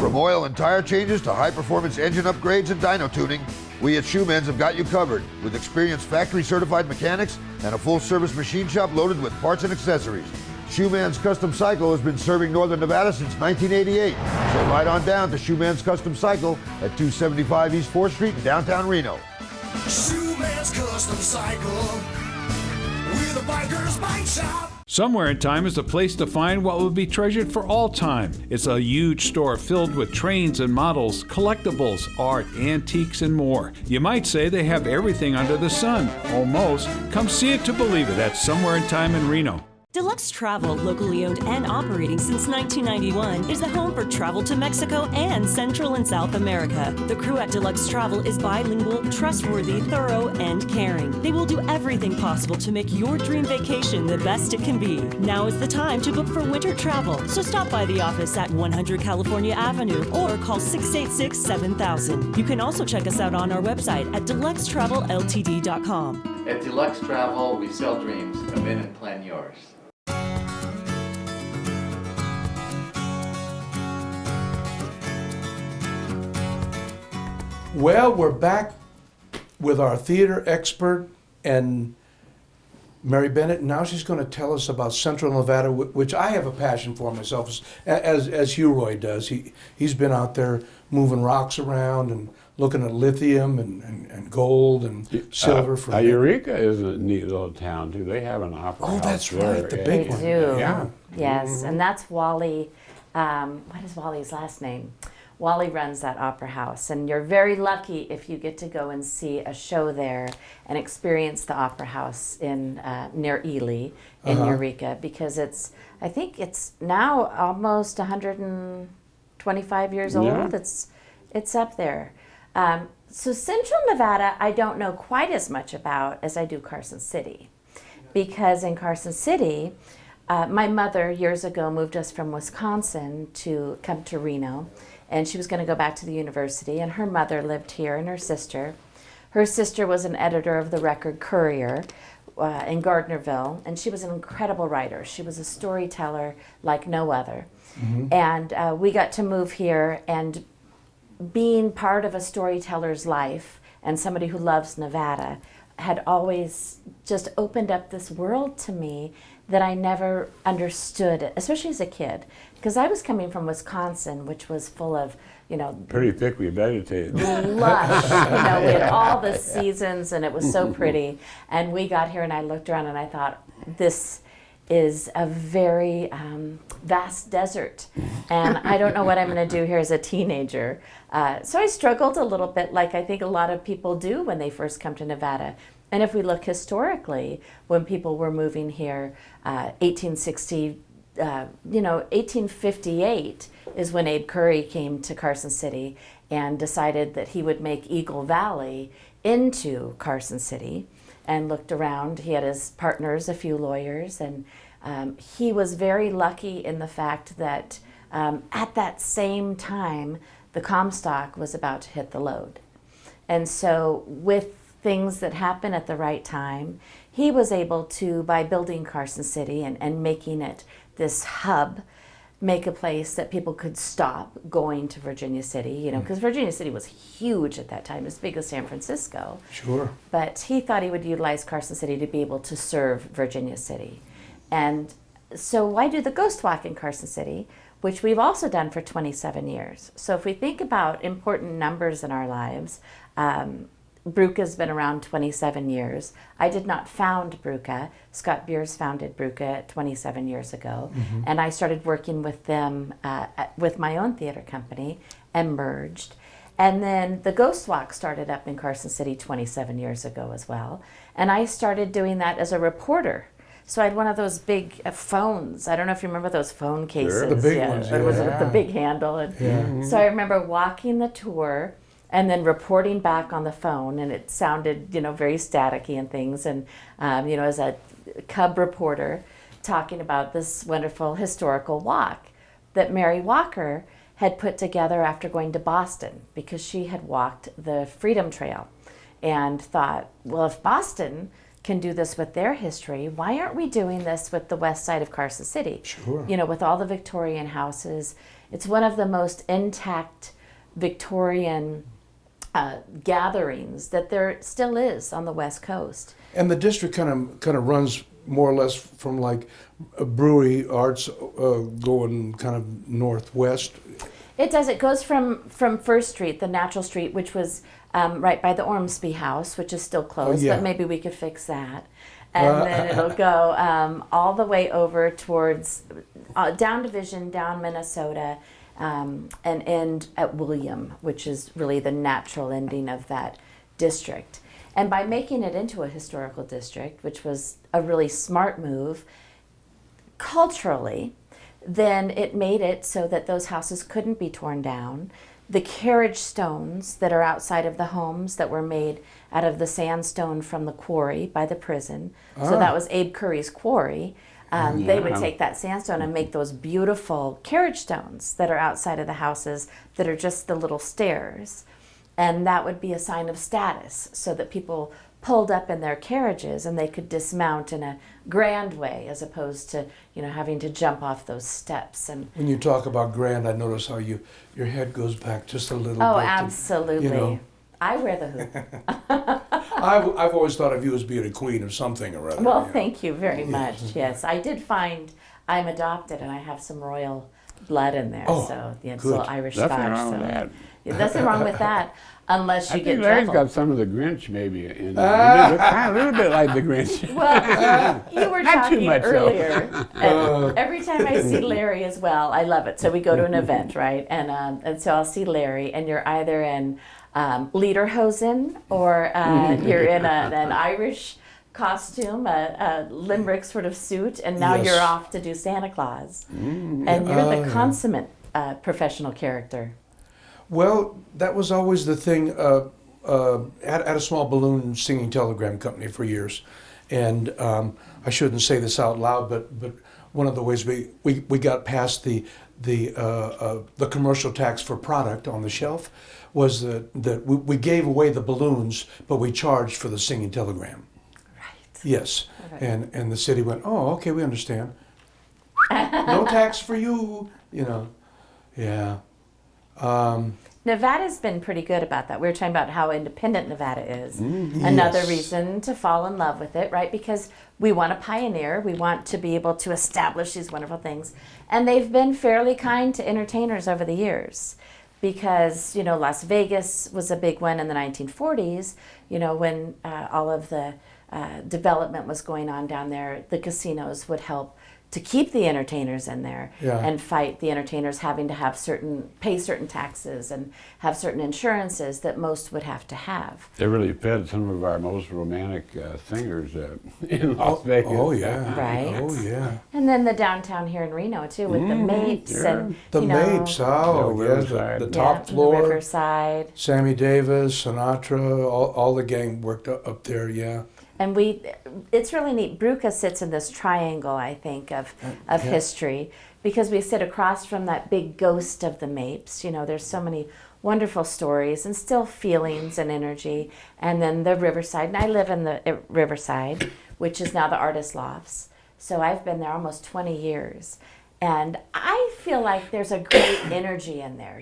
[SPEAKER 11] From oil and tire changes to high-performance engine upgrades and dyno tuning, we at Shoeman's have got you covered with experienced factory-certified mechanics and a full-service machine shop loaded with parts and accessories. Shoeman's Custom Cycle has been serving Northern Nevada since 1988. So ride on down to Shoeman's Custom Cycle at 275 East 4th Street in downtown Reno.
[SPEAKER 12] Shoeman's Custom Cycle with a biker's bike shop.
[SPEAKER 6] Somewhere in Time is the place to find what will be treasured for all time. It's a huge store filled with trains and models, collectibles, art, antiques, and more. You might say they have everything under the sun. Almost. Come see it to believe it at Somewhere in Time in Reno.
[SPEAKER 14] Deluxe Travel, locally owned and operating since 1991, is the home for travel to Mexico and Central and South America. The crew at Deluxe Travel is bilingual, trustworthy, thorough, and caring. They will do everything possible to make your dream vacation the best it can be. Now is the time to book for winter travel, so stop by the office at 100 California Avenue or call 686-7000. You can also check us out on our website at deluxetravelLTD.com.
[SPEAKER 15] At Deluxe Travel, we sell dreams. Come in and plan yours.
[SPEAKER 2] Well, we're back with our theater expert and Mary Bennett. Now she's going to tell us about Central Nevada, which I have a passion for myself, as Hugh Roy does. He's been out there moving rocks around and looking at lithium and gold and silver.
[SPEAKER 8] Eureka is a neat little town too. They have an opera house.
[SPEAKER 2] Oh, that's
[SPEAKER 8] there.
[SPEAKER 2] right, the big one.
[SPEAKER 7] They do.
[SPEAKER 8] Yeah.
[SPEAKER 7] Yes, and that's Wally. What is Wally's last name? Wally runs that opera house, and you're very lucky if you get to go and see a show there and experience the opera house in near Ely in Eureka, because I think it's now almost 125 years old.
[SPEAKER 8] Yeah.
[SPEAKER 7] It's up there. So Central Nevada, I don't know quite as much about as I do Carson City, because in Carson City, my mother years ago moved us from Wisconsin to come to Reno. And she was going to go back to the university, and her mother lived here and her sister. Her sister was an editor of the Record Courier in Gardnerville, and she was an incredible writer. She was a storyteller like no other. Mm-hmm. And we got to move here, and being part of a storyteller's life and somebody who loves Nevada had always just opened up this world to me that I never understood, especially as a kid, because I was coming from Wisconsin, which was full of,
[SPEAKER 8] pretty thickly vegetated.
[SPEAKER 7] Lush. We had all the seasons, and it was so pretty. And we got here, and I looked around, and I thought, this is a very vast desert, and I don't know what I'm going to do here as a teenager. So I struggled a little bit, like I think a lot of people do when they first come to Nevada. And if we look historically, when people were moving here, 1858 is when Abe Curry came to Carson City and decided that he would make Eagle Valley into Carson City, and looked around. He had his partners, a few lawyers, and he was very lucky in the fact that at that same time, the Comstock was about to hit the load. And so with things that happen at the right time, he was able to, by building Carson City and making it this hub, make a place that people could stop going to Virginia City, because Virginia City was huge at that time, as big as San Francisco.
[SPEAKER 2] Sure.
[SPEAKER 7] But he thought he would utilize Carson City to be able to serve Virginia City. And so why do the Ghost Walk in Carson City, which we've also done for 27 years. So if we think about important numbers in our lives, Bruca's been around 27 years. I did not found Bruca. Scott Beers founded Bruca 27 years ago. Mm-hmm. And I started working with them with my own theater company and merged. And then the Ghost Walk started up in Carson City 27 years ago as well. And I started doing that as a reporter. So I had one of those big phones. I don't know if you remember those phone cases.
[SPEAKER 2] Sure. The big ones.
[SPEAKER 7] It was with the big handle. And so I remember walking the tour and then reporting back on the phone, and it sounded, very staticky and things. And, as a cub reporter, talking about this wonderful historical walk that Mary Walker had put together after going to Boston, because she had walked the Freedom Trail and thought, well, if Boston can do this with their history, why aren't we doing this with the west side of Carson City?
[SPEAKER 2] Sure.
[SPEAKER 7] With all the Victorian houses. It's one of the most intact Victorian gatherings that there still is on the West Coast.
[SPEAKER 2] And the district kind of runs more or less from like a brewery arts going kind of northwest.
[SPEAKER 7] It does. It goes from First Street, the natural street, which was right by the Ormsby House, which is still closed, but maybe we could fix that. And then it'll go all the way over towards down Division, down Minnesota, and end at William, which is really the natural ending of that district. And by making it into a historical district, which was a really smart move, culturally, then it made it so that those houses couldn't be torn down. The carriage stones that are outside of the homes that were made out of the sandstone from the quarry by the prison. So that was Abe Curry's quarry. They would take that sandstone and make those beautiful carriage stones that are outside of the houses that are just the little stairs. And that would be a sign of status, so that people pulled up in their carriages and they could dismount in a grand way, as opposed to having to jump off those steps. And
[SPEAKER 2] when you talk about grand, I notice how your head goes back just a little bit.
[SPEAKER 7] Oh, absolutely. I wear the hoop.
[SPEAKER 2] I've always thought of you as being a queen of something or other.
[SPEAKER 7] Well, thank you very much. Yes, I did find I'm adopted and I have some royal blood in there.
[SPEAKER 2] Oh,
[SPEAKER 7] so it's
[SPEAKER 2] good.
[SPEAKER 7] a little Irish
[SPEAKER 8] Nothing
[SPEAKER 7] Scotch.
[SPEAKER 8] wrong with that.
[SPEAKER 7] Yeah, nothing wrong with that, unless you
[SPEAKER 8] I
[SPEAKER 7] get
[SPEAKER 8] think Larry's
[SPEAKER 7] trouble.
[SPEAKER 8] got some of the Grinch maybe in there. A little bit like the Grinch.
[SPEAKER 7] Well, you were
[SPEAKER 8] Not too
[SPEAKER 7] talking
[SPEAKER 8] much,
[SPEAKER 7] earlier, and every time I see Larry as well, I love it. So we go to an event, right? And so I'll see Larry, and you're either in lederhosen or you're in an Irish costume, a Limerick sort of suit, and now you're off to do Santa Claus. And you're the consummate professional character.
[SPEAKER 2] Well, that was always the thing. At a small balloon singing telegram company for years, and I shouldn't say this out loud, but one of the ways we got past the commercial tax for product on the shelf was that we gave away the balloons, but we charged for the singing telegram.
[SPEAKER 7] Right.
[SPEAKER 2] Yes, and the city went, oh, okay, we understand. No tax for you, yeah.
[SPEAKER 7] Nevada's been pretty good about that. We were talking about how independent Nevada is. Another reason to fall in love with it, right? Because we want to pioneer. We want to be able to establish these wonderful things. And they've been fairly kind to entertainers over the years. Because, Las Vegas was a big one in the 1940s, when all of the development was going on down there. The casinos would help to keep the entertainers in there and fight the entertainers having to pay certain taxes and have certain insurances that most would have to have.
[SPEAKER 8] They really fed some of our most romantic singers in Las Vegas.
[SPEAKER 2] Oh, yeah.
[SPEAKER 7] Right.
[SPEAKER 2] Oh, yeah.
[SPEAKER 7] And then the downtown here in Reno, too, with the Mapes. And,
[SPEAKER 2] The Mapes, the top floor.
[SPEAKER 7] The Riverside.
[SPEAKER 2] Sammy Davis, Sinatra, all the gang worked up there, yeah.
[SPEAKER 7] And it's really neat. Bruca sits in this triangle, I think, of history, because we sit across from that big ghost of the Mapes. There's so many wonderful stories and still feelings and energy. And then the Riverside, and I live in the Riverside, which is now the Artist Lofts. So I've been there almost 20 years. And I feel like there's a great energy in there.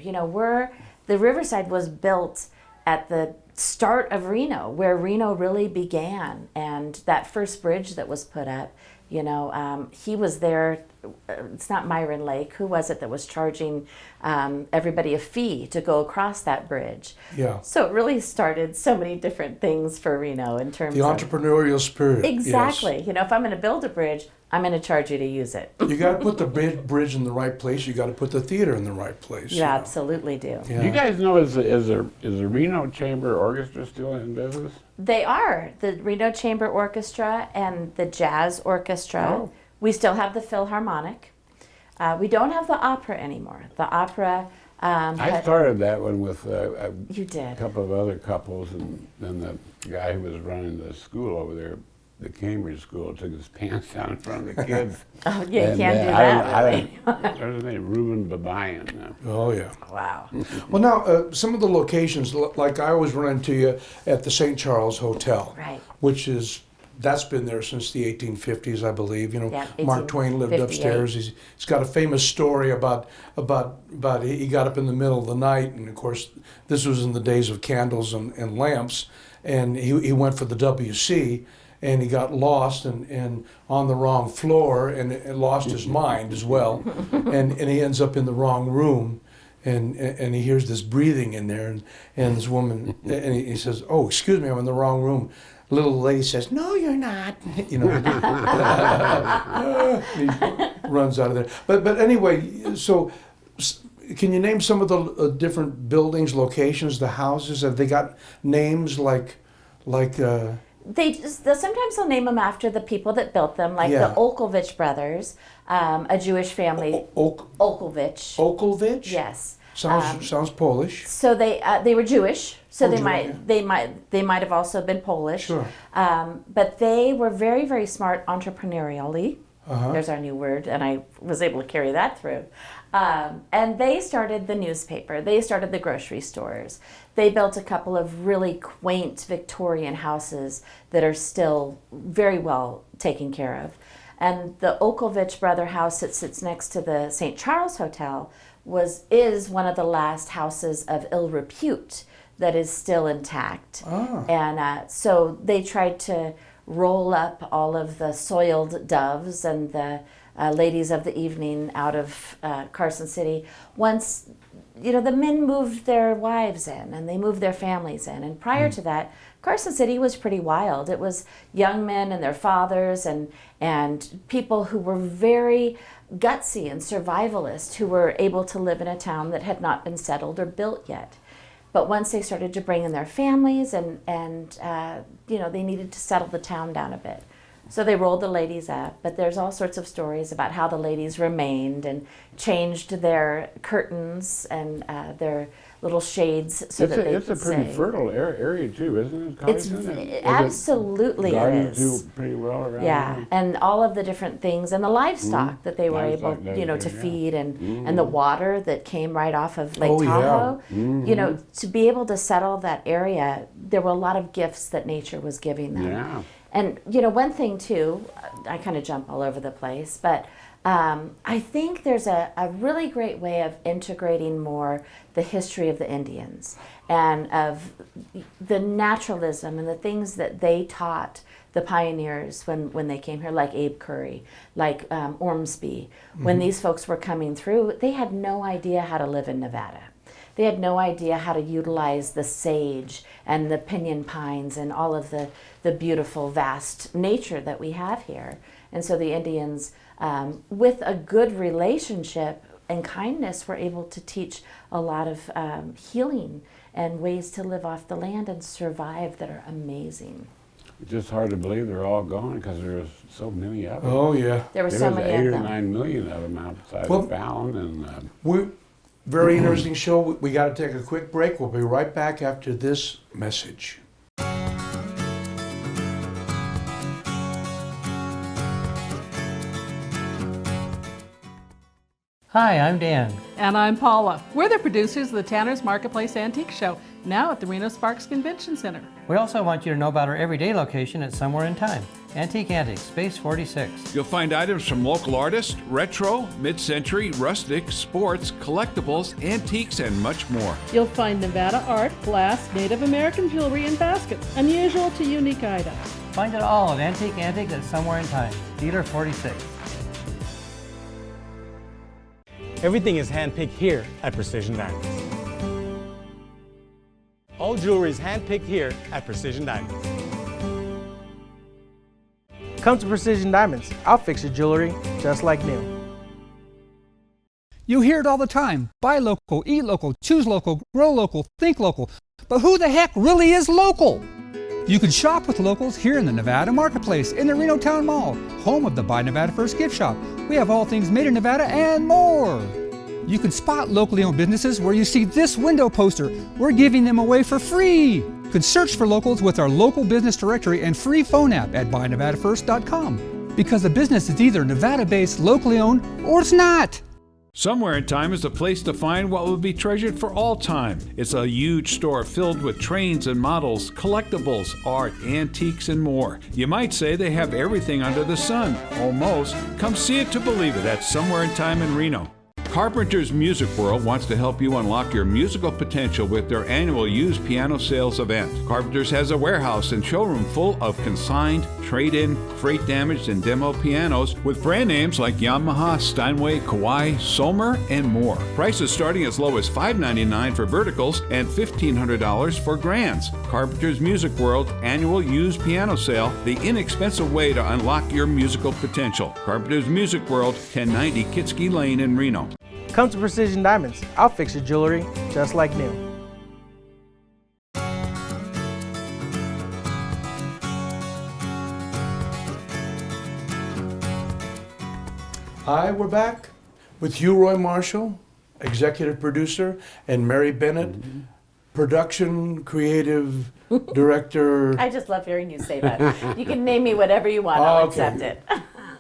[SPEAKER 7] The Riverside was built at the start of Reno, where Reno really began. And that first bridge that was put up, he was there. It's not Myron Lake. Who was it that was charging everybody a fee to go across that bridge?
[SPEAKER 2] Yeah.
[SPEAKER 7] So it really started so many different things for Reno in terms
[SPEAKER 2] the
[SPEAKER 7] of
[SPEAKER 2] entrepreneurial spirit.
[SPEAKER 7] Exactly.
[SPEAKER 2] Yes.
[SPEAKER 7] If I'm going to build a bridge, I'm going to charge you to use it.
[SPEAKER 2] You got to put the bridge in the right place. You got to put the theater in the right place.
[SPEAKER 7] You absolutely do.
[SPEAKER 2] Yeah.
[SPEAKER 8] Do you guys know is the Reno Chamber Orchestra still in business?
[SPEAKER 7] They are. The Reno Chamber Orchestra and the Jazz Orchestra.
[SPEAKER 8] Oh.
[SPEAKER 7] We still have the Philharmonic. We don't have the opera anymore. The opera
[SPEAKER 8] I started that one with
[SPEAKER 7] You did.
[SPEAKER 8] a couple of other couples, and then the guy who was running the school over there, the Cambridge school, took his pants down in front of the kids.
[SPEAKER 7] Oh, yeah, you can't do that. Really.
[SPEAKER 8] There's his name, Reuben Babayan.
[SPEAKER 2] Oh, yeah.
[SPEAKER 7] Wow.
[SPEAKER 2] Well, now, some of the locations, like I always run into you at the St. Charles Hotel,
[SPEAKER 7] Right.
[SPEAKER 2] which that's been there since the 1850s, I believe. You know,
[SPEAKER 7] Yeah,
[SPEAKER 2] Mark Twain lived
[SPEAKER 7] 1858.
[SPEAKER 2] upstairs. He's got a famous story about he got up in the middle of the night, and of course, this was in the days of candles and lamps, and he went for the WC, and he got lost and on the wrong floor, and lost his mind as well, and he ends up in the wrong room. And he hears this breathing in there, and this woman, and he says, "Oh, excuse me, I'm in the wrong room." Little lady says, "No, you're not." You know, he runs out of there. But anyway, so can you name some of the different buildings, locations, the houses? Have they got names like?
[SPEAKER 7] Sometimes they'll name them after the people that built them, like
[SPEAKER 2] Yeah.
[SPEAKER 7] the Olkovich brothers, a Jewish family. Olkovich.
[SPEAKER 2] Olkovich?
[SPEAKER 7] Yes.
[SPEAKER 2] Sounds Polish.
[SPEAKER 7] So they were Jewish, so
[SPEAKER 2] Oh,
[SPEAKER 7] they might have also been Polish.
[SPEAKER 2] Sure.
[SPEAKER 7] But they were very, very smart entrepreneurially.
[SPEAKER 2] Uh-huh.
[SPEAKER 7] There's our new word, and I was able to carry that through. And they started the newspaper. They started the grocery stores. They built a couple of really quaint Victorian houses that are still very well taken care of. And the Olkovich brother house that sits next to the St. Charles Hotel is one of the last houses of ill repute that is still intact.
[SPEAKER 2] Ah.
[SPEAKER 7] And so they tried to roll up all of the soiled doves and the ladies of the evening out of Carson City. Once, the men moved their wives in and they moved their families in. And prior to that, Carson City was pretty wild. It was young men and their fathers and people who were very gutsy and survivalist, who were able to live in a town that had not been settled or built yet. But once they started to bring in their families and they needed to settle the town down a bit. So they rolled the ladies up, but there's all sorts of stories about how the ladies remained and changed their curtains and their little shades so that they could
[SPEAKER 8] It's a pretty
[SPEAKER 7] say.
[SPEAKER 8] fertile area too, isn't it?
[SPEAKER 7] It's absolutely it
[SPEAKER 8] Gardens
[SPEAKER 7] is.
[SPEAKER 8] do pretty well around
[SPEAKER 7] Yeah,
[SPEAKER 8] there.
[SPEAKER 7] and all of the different things and the livestock that they were able,
[SPEAKER 8] Livestock, there,
[SPEAKER 7] to
[SPEAKER 8] yeah.
[SPEAKER 7] feed and the water that came right off of Lake
[SPEAKER 2] Oh, yeah.
[SPEAKER 7] Tahoe.
[SPEAKER 8] Mhm.
[SPEAKER 7] To be able to settle that area, there were a lot of gifts that nature was giving them.
[SPEAKER 8] Yeah.
[SPEAKER 7] And one thing too, I kind of jump all over the place, but I think there's a really great way of integrating more the history of the Indians and of the naturalism and the things that they taught the pioneers when they came here, like Abe Curry, like Ormsby. When these folks were coming through, they had no idea how to live in Nevada. They had no idea how to utilize the sage and the pinyon pines and all of the beautiful, vast nature that we have here. And so the Indians, with a good relationship and kindness, were able to teach a lot of healing and ways to live off the land and survive that are amazing.
[SPEAKER 8] It's just hard to believe they're all gone because there's so many of them.
[SPEAKER 2] Oh, yeah.
[SPEAKER 7] There were so many of
[SPEAKER 8] 8 or
[SPEAKER 7] them.
[SPEAKER 8] 9 million of them outside
[SPEAKER 2] Well,
[SPEAKER 8] of Fallon. And
[SPEAKER 2] Very interesting show. We got to take a quick break. We'll be right back after this message.
[SPEAKER 4] Hi, I'm Dan.
[SPEAKER 5] And I'm Paula. We're the producers of the Tanner's Marketplace Antique Show, now at the Reno Sparks Convention Center.
[SPEAKER 4] We also want you to know about our everyday location at Somewhere in Time, Antique Antiques, Space 46.
[SPEAKER 6] You'll find items from local artists, retro, mid-century, rustic, sports, collectibles, antiques, and much more.
[SPEAKER 5] You'll find Nevada art, glass, Native American jewelry, and baskets, unusual to unique items.
[SPEAKER 4] Find it all at Antique Antiques at Somewhere in Time, Dealer 46.
[SPEAKER 9] Everything is handpicked here at Precision Diamonds. All jewelry is handpicked here at Precision Diamonds.
[SPEAKER 10] Come to Precision Diamonds. I'll fix your jewelry just like new.
[SPEAKER 3] You hear it all the time. Buy local, eat local, choose local, grow local, think local. But who the heck really is local? You can shop with locals here in the Nevada Marketplace in the Reno Town Mall, home of the Buy Nevada First gift shop. We have all things made in Nevada and more. You can spot locally owned businesses where you see this window poster. We're giving them away for free. You can search for locals with our local business directory and free phone app at buynevadafirst.com. Because a business is either Nevada-based, locally owned, or it's not.
[SPEAKER 6] Somewhere in Time is the place to find what will be treasured for all time. It's a huge store filled with trains and models, collectibles, art, antiques, and more. You might say they have everything under the sun. Almost. Come see it to believe it at Somewhere in Time in Reno. Carpenter's Music World wants to help you unlock your musical potential with their annual used piano sales event. Carpenter's has a warehouse and showroom full of consigned, trade-in, freight-damaged, and demo pianos with brand names like Yamaha, Steinway, Kawai, Sommer, and more. Prices starting as low as $599 for verticals and $1,500 for grands. Carpenter's Music World annual used piano sale, the inexpensive way to unlock your musical potential. Carpenter's Music World, 1090 Kitski Lane in Reno.
[SPEAKER 10] Come to Precision Diamonds. I'll fix your jewelry just like new.
[SPEAKER 2] Hi, we're back with you, Roy Marshall, executive producer, and Mary Bennett, production creative director.
[SPEAKER 7] I just love hearing you say that. You can name me whatever you want, I'll accept it.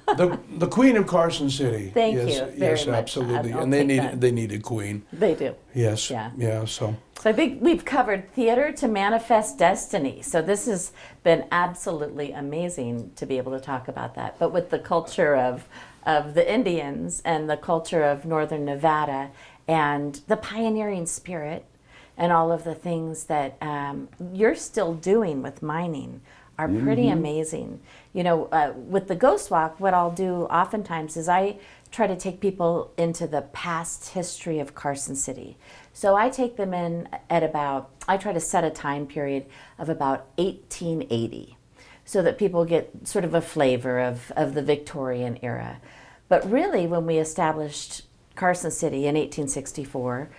[SPEAKER 2] The queen of Carson City.
[SPEAKER 7] Thank
[SPEAKER 2] yes,
[SPEAKER 7] you very
[SPEAKER 2] yes,
[SPEAKER 7] much.
[SPEAKER 2] absolutely.
[SPEAKER 7] I'll
[SPEAKER 2] And they need a queen.
[SPEAKER 7] They do.
[SPEAKER 2] Yes.
[SPEAKER 7] Yeah.
[SPEAKER 2] So
[SPEAKER 7] I think we've covered theater to manifest destiny. So this has been absolutely amazing to be able to talk about that. But with the culture of the Indians and the culture of Northern Nevada and the pioneering spirit and all of the things that you're still doing with mining are pretty amazing. You know, with the Ghost Walk, what I'll do oftentimes is I try to take people into the past history of Carson City. So I take them in at I try to set a time period of about 1880 so that people get sort of a flavor of the Victorian era. But really, when we established Carson City in 1864,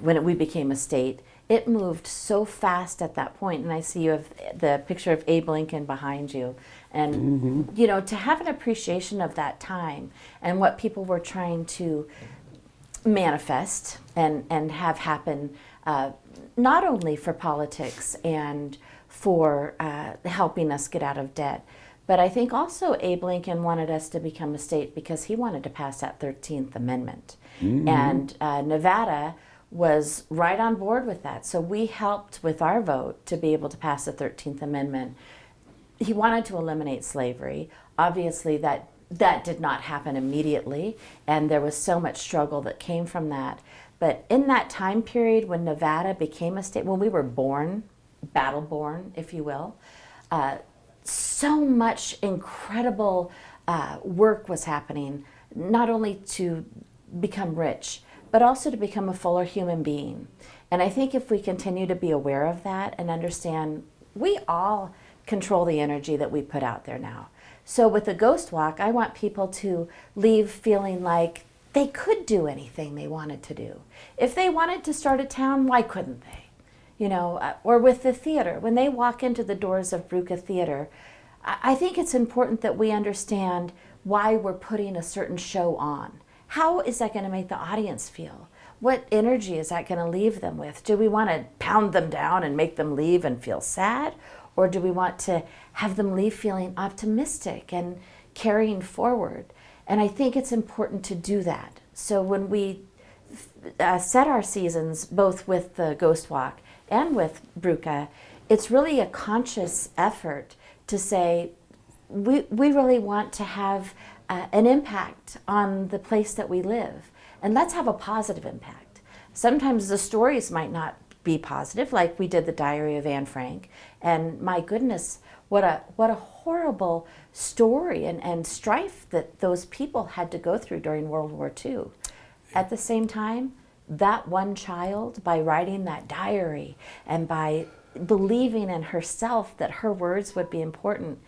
[SPEAKER 7] when we became a state, it moved so fast at that point, and I see you have the picture of Abe Lincoln behind you. And, you know, to have an appreciation of that time and what people were trying to manifest and have happen, not only for politics and for helping us get out of debt, but I think also Abe Lincoln wanted us to become a state because he wanted to pass that 13th Amendment. And Nevada was right on board with that. So we helped with our vote to be able to pass the 13th Amendment. He wanted to eliminate slavery. Obviously that did not happen immediately, and there was so much struggle that came from that. But in that time period when Nevada became a state, when we were born, battle born, if you will, so much incredible work was happening, not only to become rich, but also to become a fuller human being. And I think if we continue to be aware of that and understand we all control the energy that we put out there now. So with the Ghost Walk, I want people to leave feeling like they could do anything they wanted to do. If they wanted to start a town, why couldn't they? You know, or with the theater, when they walk into the doors of Bruca Theater, I think it's important that we understand why we're putting a certain show on. How is that going to make the audience feel? What energy is that going to leave them with? Do we want to pound them down and make them leave and feel sad? Or do we want to have them leave feeling optimistic and carrying forward? And I think it's important to do that. So when we set our seasons, both with the Ghost Walk and with Bruca, it's really a conscious effort to say, we really want to have an impact on the place that we live. And let's have a positive impact. Sometimes the stories might not be positive, like we did the Diary of Anne Frank. And my goodness, what a horrible story and strife that those people had to go through during World War II. At the same time, that one child, by writing that diary and by believing in herself that her words would be important,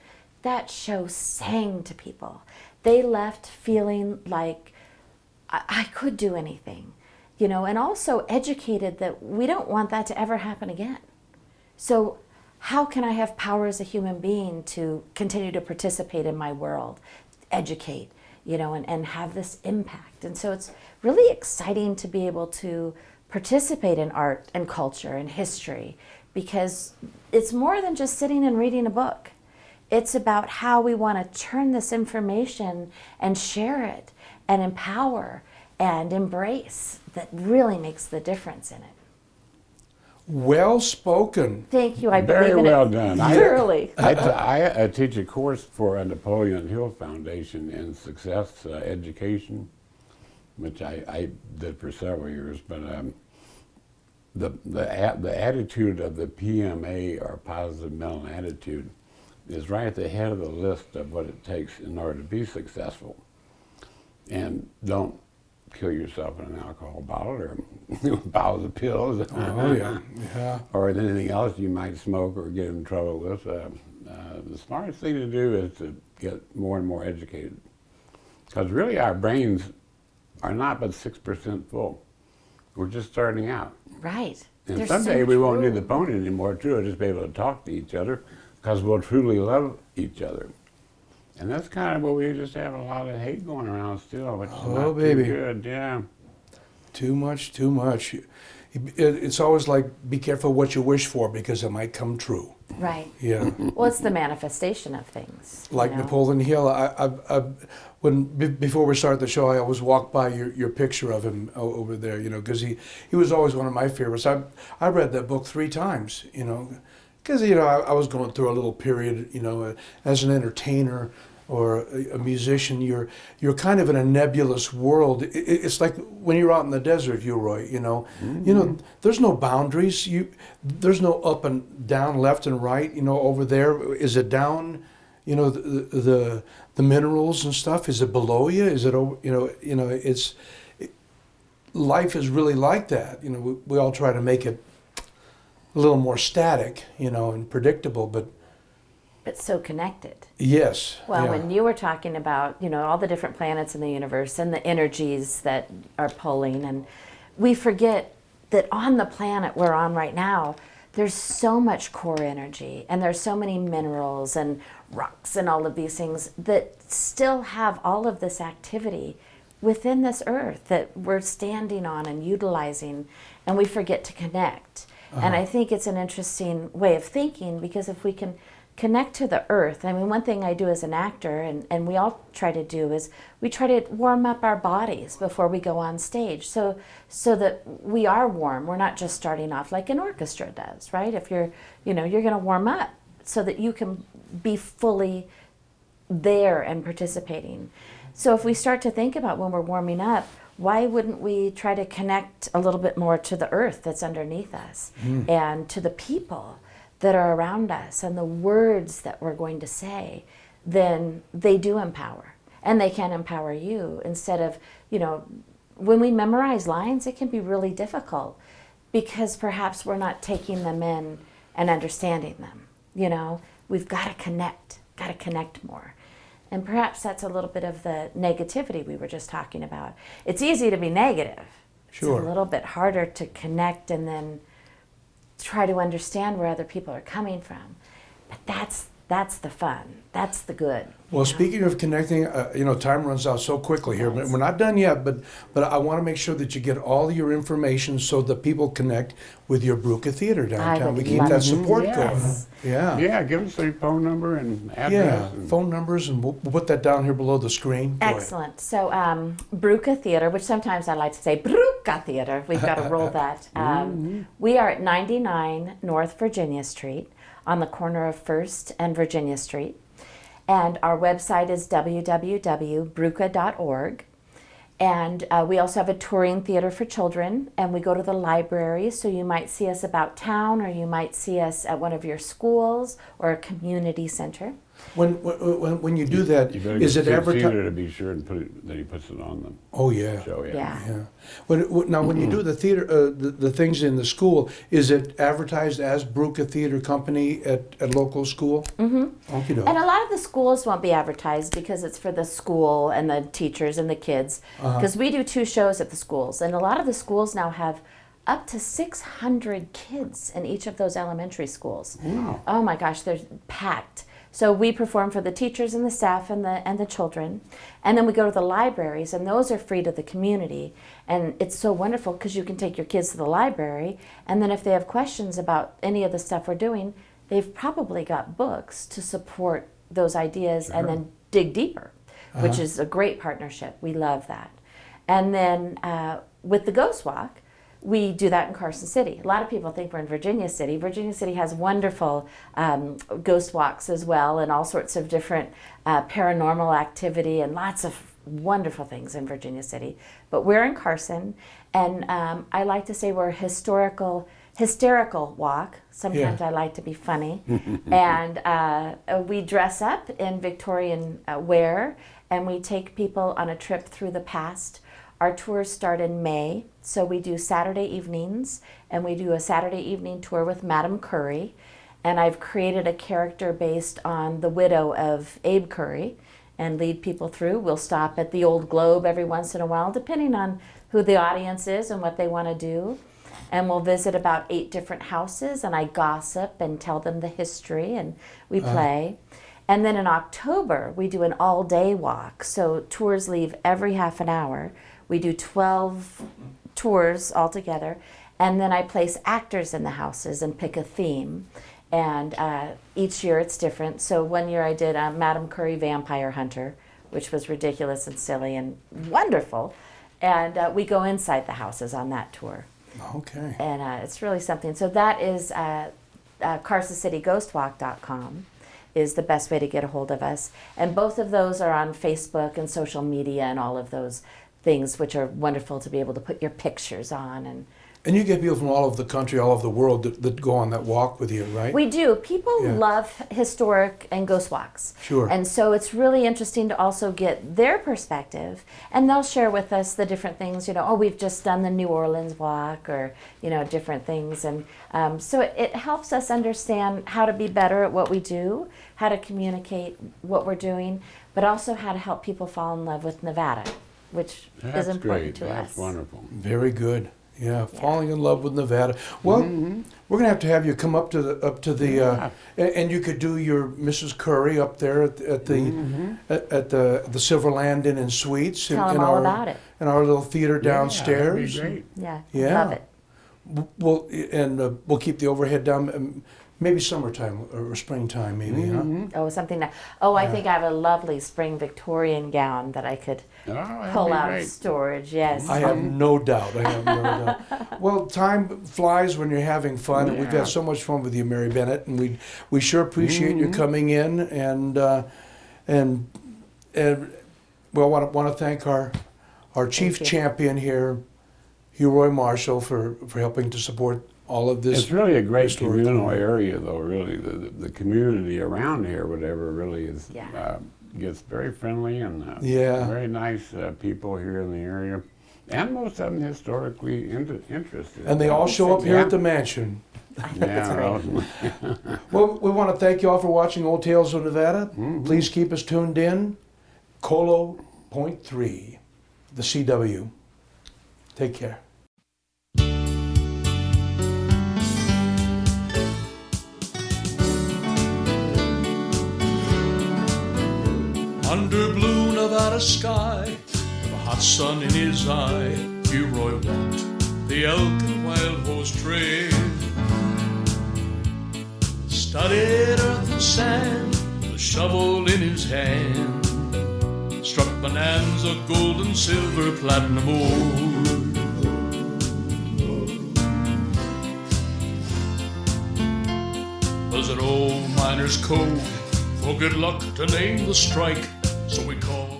[SPEAKER 7] that show sang to people. They left feeling like I could do anything, you know, and also educated that we don't want that to ever happen again. So how can I have power as a human being to continue to participate in my world, educate, and have this impact. And so it's really exciting to be able to participate in art and culture and history, because it's more than just sitting and reading a book. It's about how we want to turn this information and share it and empower and embrace that really makes the difference in it.
[SPEAKER 2] Well spoken.
[SPEAKER 7] Thank you. I
[SPEAKER 8] Very
[SPEAKER 7] believe in
[SPEAKER 8] well
[SPEAKER 7] it
[SPEAKER 8] done.
[SPEAKER 7] thoroughly.
[SPEAKER 8] I teach a course for a Napoleon Hill Foundation in success education, which I did for several years. But the attitude of the PMA, or positive mental attitude, is right at the head of the list of what it takes in order to be successful. And don't kill yourself in an alcohol bottle or bottles of pills.
[SPEAKER 2] Oh, yeah. Yeah.
[SPEAKER 8] Or anything else you might smoke or get in trouble with. The smartest thing to do is to get more and more educated. Because really our brains are not but 6% full. We're just starting out.
[SPEAKER 7] Right.
[SPEAKER 8] And someday we won't need the phone anymore, too. We'll just be able to talk to each other because we'll truly love each other. And that's kind of what we just have a lot of hate going around still, which is not
[SPEAKER 2] baby.
[SPEAKER 8] too good, yeah.
[SPEAKER 2] Too much, too much. It's always like, be careful what you wish for because it might come true.
[SPEAKER 7] Right.
[SPEAKER 2] Yeah.
[SPEAKER 7] Well, it's the manifestation of things.
[SPEAKER 2] Like Napoleon Hill, before we started the show, I always walked by your picture of him over there, because he was always one of my favorites. I read that book 3 times, because I was going through a little period, as an entertainer or a musician, you're kind of in a nebulous world. It's like when you're out in the desert, Roy. There's no boundaries. There's no up and down, left and right. Over there, is it down? The minerals and stuff. Is it below you? Is it over? Life is really like that. We all try to make it a little more static, and predictable, but
[SPEAKER 7] so connected.
[SPEAKER 2] Yes.
[SPEAKER 7] Well,
[SPEAKER 2] yeah.
[SPEAKER 7] when you were talking about, all the different planets in the universe and the energies that are pulling, and we forget that on the planet we're on right now, there's so much core energy, and there's so many minerals and rocks and all of these things that still have all of this activity within this earth that we're standing on and utilizing, and we forget to connect. And I think it's an interesting way of thinking, because if we can connect to the earth, one thing I do as an actor, and we all try to do, is we try to warm up our bodies before we go on stage, so that we are warm. We're not just starting off like an orchestra does, right? If you're going to warm up so that you can be fully there and participating. So if we start to think about when we're warming up, why wouldn't we try to connect a little bit more to the earth that's underneath us and to the people that are around us and the words that we're going to say? Then they do empower, and they can empower you instead of, when we memorize lines, it can be really difficult because perhaps we're not taking them in and understanding them. We've got to connect more. And perhaps that's a little bit of the negativity we were just talking about. It's easy to be negative.
[SPEAKER 2] Sure.
[SPEAKER 7] It's a little bit harder to connect and then try to understand where other people are coming from. But that's the fun. That's the good.
[SPEAKER 2] Well, speaking of connecting, time runs out so quickly here. We're not done yet, but I want to make sure that you get all your information so that people connect with your Bruca Theater downtown. We keep that support going. Yeah.
[SPEAKER 8] Yeah, give us their phone number and address.
[SPEAKER 2] Yeah, phone numbers, and we'll put that down here below the screen.
[SPEAKER 7] Excellent. So Bruca Theater, which sometimes I like to say Bruca Theater, we've got to roll that. We are at 99 North Virginia Street, on the corner of 1st and Virginia Street. And our website is www.bruca.org. And we also have a touring theater for children, and we go to the library, so you might see us about town, or you might see us at one of your schools or a community center.
[SPEAKER 2] When you do that, is it
[SPEAKER 8] advertised?
[SPEAKER 2] advertised?
[SPEAKER 8] To be sure and that he puts it on them.
[SPEAKER 2] Oh yeah.
[SPEAKER 8] Show,
[SPEAKER 7] yeah.
[SPEAKER 2] Now, when you do the theater, the things in the school, is it advertised as Bruca Theater Company at local school?
[SPEAKER 7] Mm-hmm.
[SPEAKER 2] Okey-doke.
[SPEAKER 7] And a lot of the schools won't be advertised because it's for the school and the teachers and the kids. Because we do 2 shows at the schools, and a lot of the schools now have up to 600 kids in each of those elementary schools.
[SPEAKER 2] Wow.
[SPEAKER 7] Oh my gosh, they're packed. So we perform for the teachers and the staff and the children. And then we go to the libraries, and those are free to the community. And it's so wonderful because you can take your kids to the library, and then if they have questions about any of the stuff we're doing, they've probably got books to support those ideas and then dig deeper, which is a great partnership. We love that. And then with the Ghost Walk, we do that in Carson City. A lot of people think we're in Virginia City. Virginia City has wonderful ghost walks as well, and all sorts of different paranormal activity and lots of wonderful things in Virginia City. But we're in Carson, and I like to say we're a hysterical walk. Sometimes I like to be funny. And we dress up in Victorian wear, and we take people on a trip through the past. Our tours start in May, so we do Saturday evenings, and we do a Saturday evening tour with Madame Curry. And I've created a character based on the widow of Abe Curry and lead people through. We'll stop at the Old Globe every once in a while, depending on who the audience is and what they want to do. And we'll visit about 8 different houses, and I gossip and tell them the history, and we play. And then in October, we do an all-day walk. So tours leave every half an hour. We do 12 tours altogether, and then I place actors in the houses and pick a theme. And each year it's different. So one year I did Madame Curry Vampire Hunter, which was ridiculous and silly and wonderful. And we go inside the houses on that tour.
[SPEAKER 2] Okay.
[SPEAKER 7] And it's really something. So that is CarsonCityGhostWalk.com is the best way to get a hold of us. And both of those are on Facebook and social media and all of those things, which are wonderful to be able to put your pictures on.
[SPEAKER 2] And you get people from all over the country, all over the world that go on that walk with you, right?
[SPEAKER 7] We do. People love historic and ghost walks.
[SPEAKER 2] Sure.
[SPEAKER 7] And so it's really interesting to also get their perspective, and they'll share with us the different things, we've just done the New Orleans walk, or, different things. And so it helps us understand how to be better at what we do, how to communicate what we're doing, but also how to help people fall in love with Nevada, which is important to us.
[SPEAKER 8] That's wonderful.
[SPEAKER 2] Very good. Yeah, falling in love with Nevada. Well, we're gonna have to you come up to the and you could do your Mrs. Curry up there at the Silver Landing and Suites.
[SPEAKER 7] Tell them all about it.
[SPEAKER 2] In our little theater downstairs.
[SPEAKER 8] That'd be great.
[SPEAKER 7] Yeah, love it.
[SPEAKER 2] We'll keep the overhead down. Maybe summertime or springtime, maybe, huh?
[SPEAKER 7] Oh, something that. I think I have a lovely spring Victorian gown that I could pull out of storage. Yes.
[SPEAKER 2] I have no doubt. Well, time flies when you're having fun, and we've had so much fun with you, Mary Bennett, and we sure appreciate you coming in, and we want to thank our chief champion here, Hugh Roy Marshall, for helping to support all of this.
[SPEAKER 8] It's really a great communal area, though. Really, the community around here, whatever, really is gets very friendly and very nice people here in the area, and most of them historically interested.
[SPEAKER 2] And they all show up here at the mansion. Well, we want to thank you all for watching Old Tales of Nevada. Please keep us tuned in. Colo Point 3, the CW. Take care.
[SPEAKER 1] Under blue Nevada sky, with a hot sun in his eye, Hugh Roy walked the elk and wild horse trail. Studied earth and sand, with a shovel in his hand. Struck bonanza, gold and silver, platinum ore. Was an old miner's code for good luck to name the strike, so we call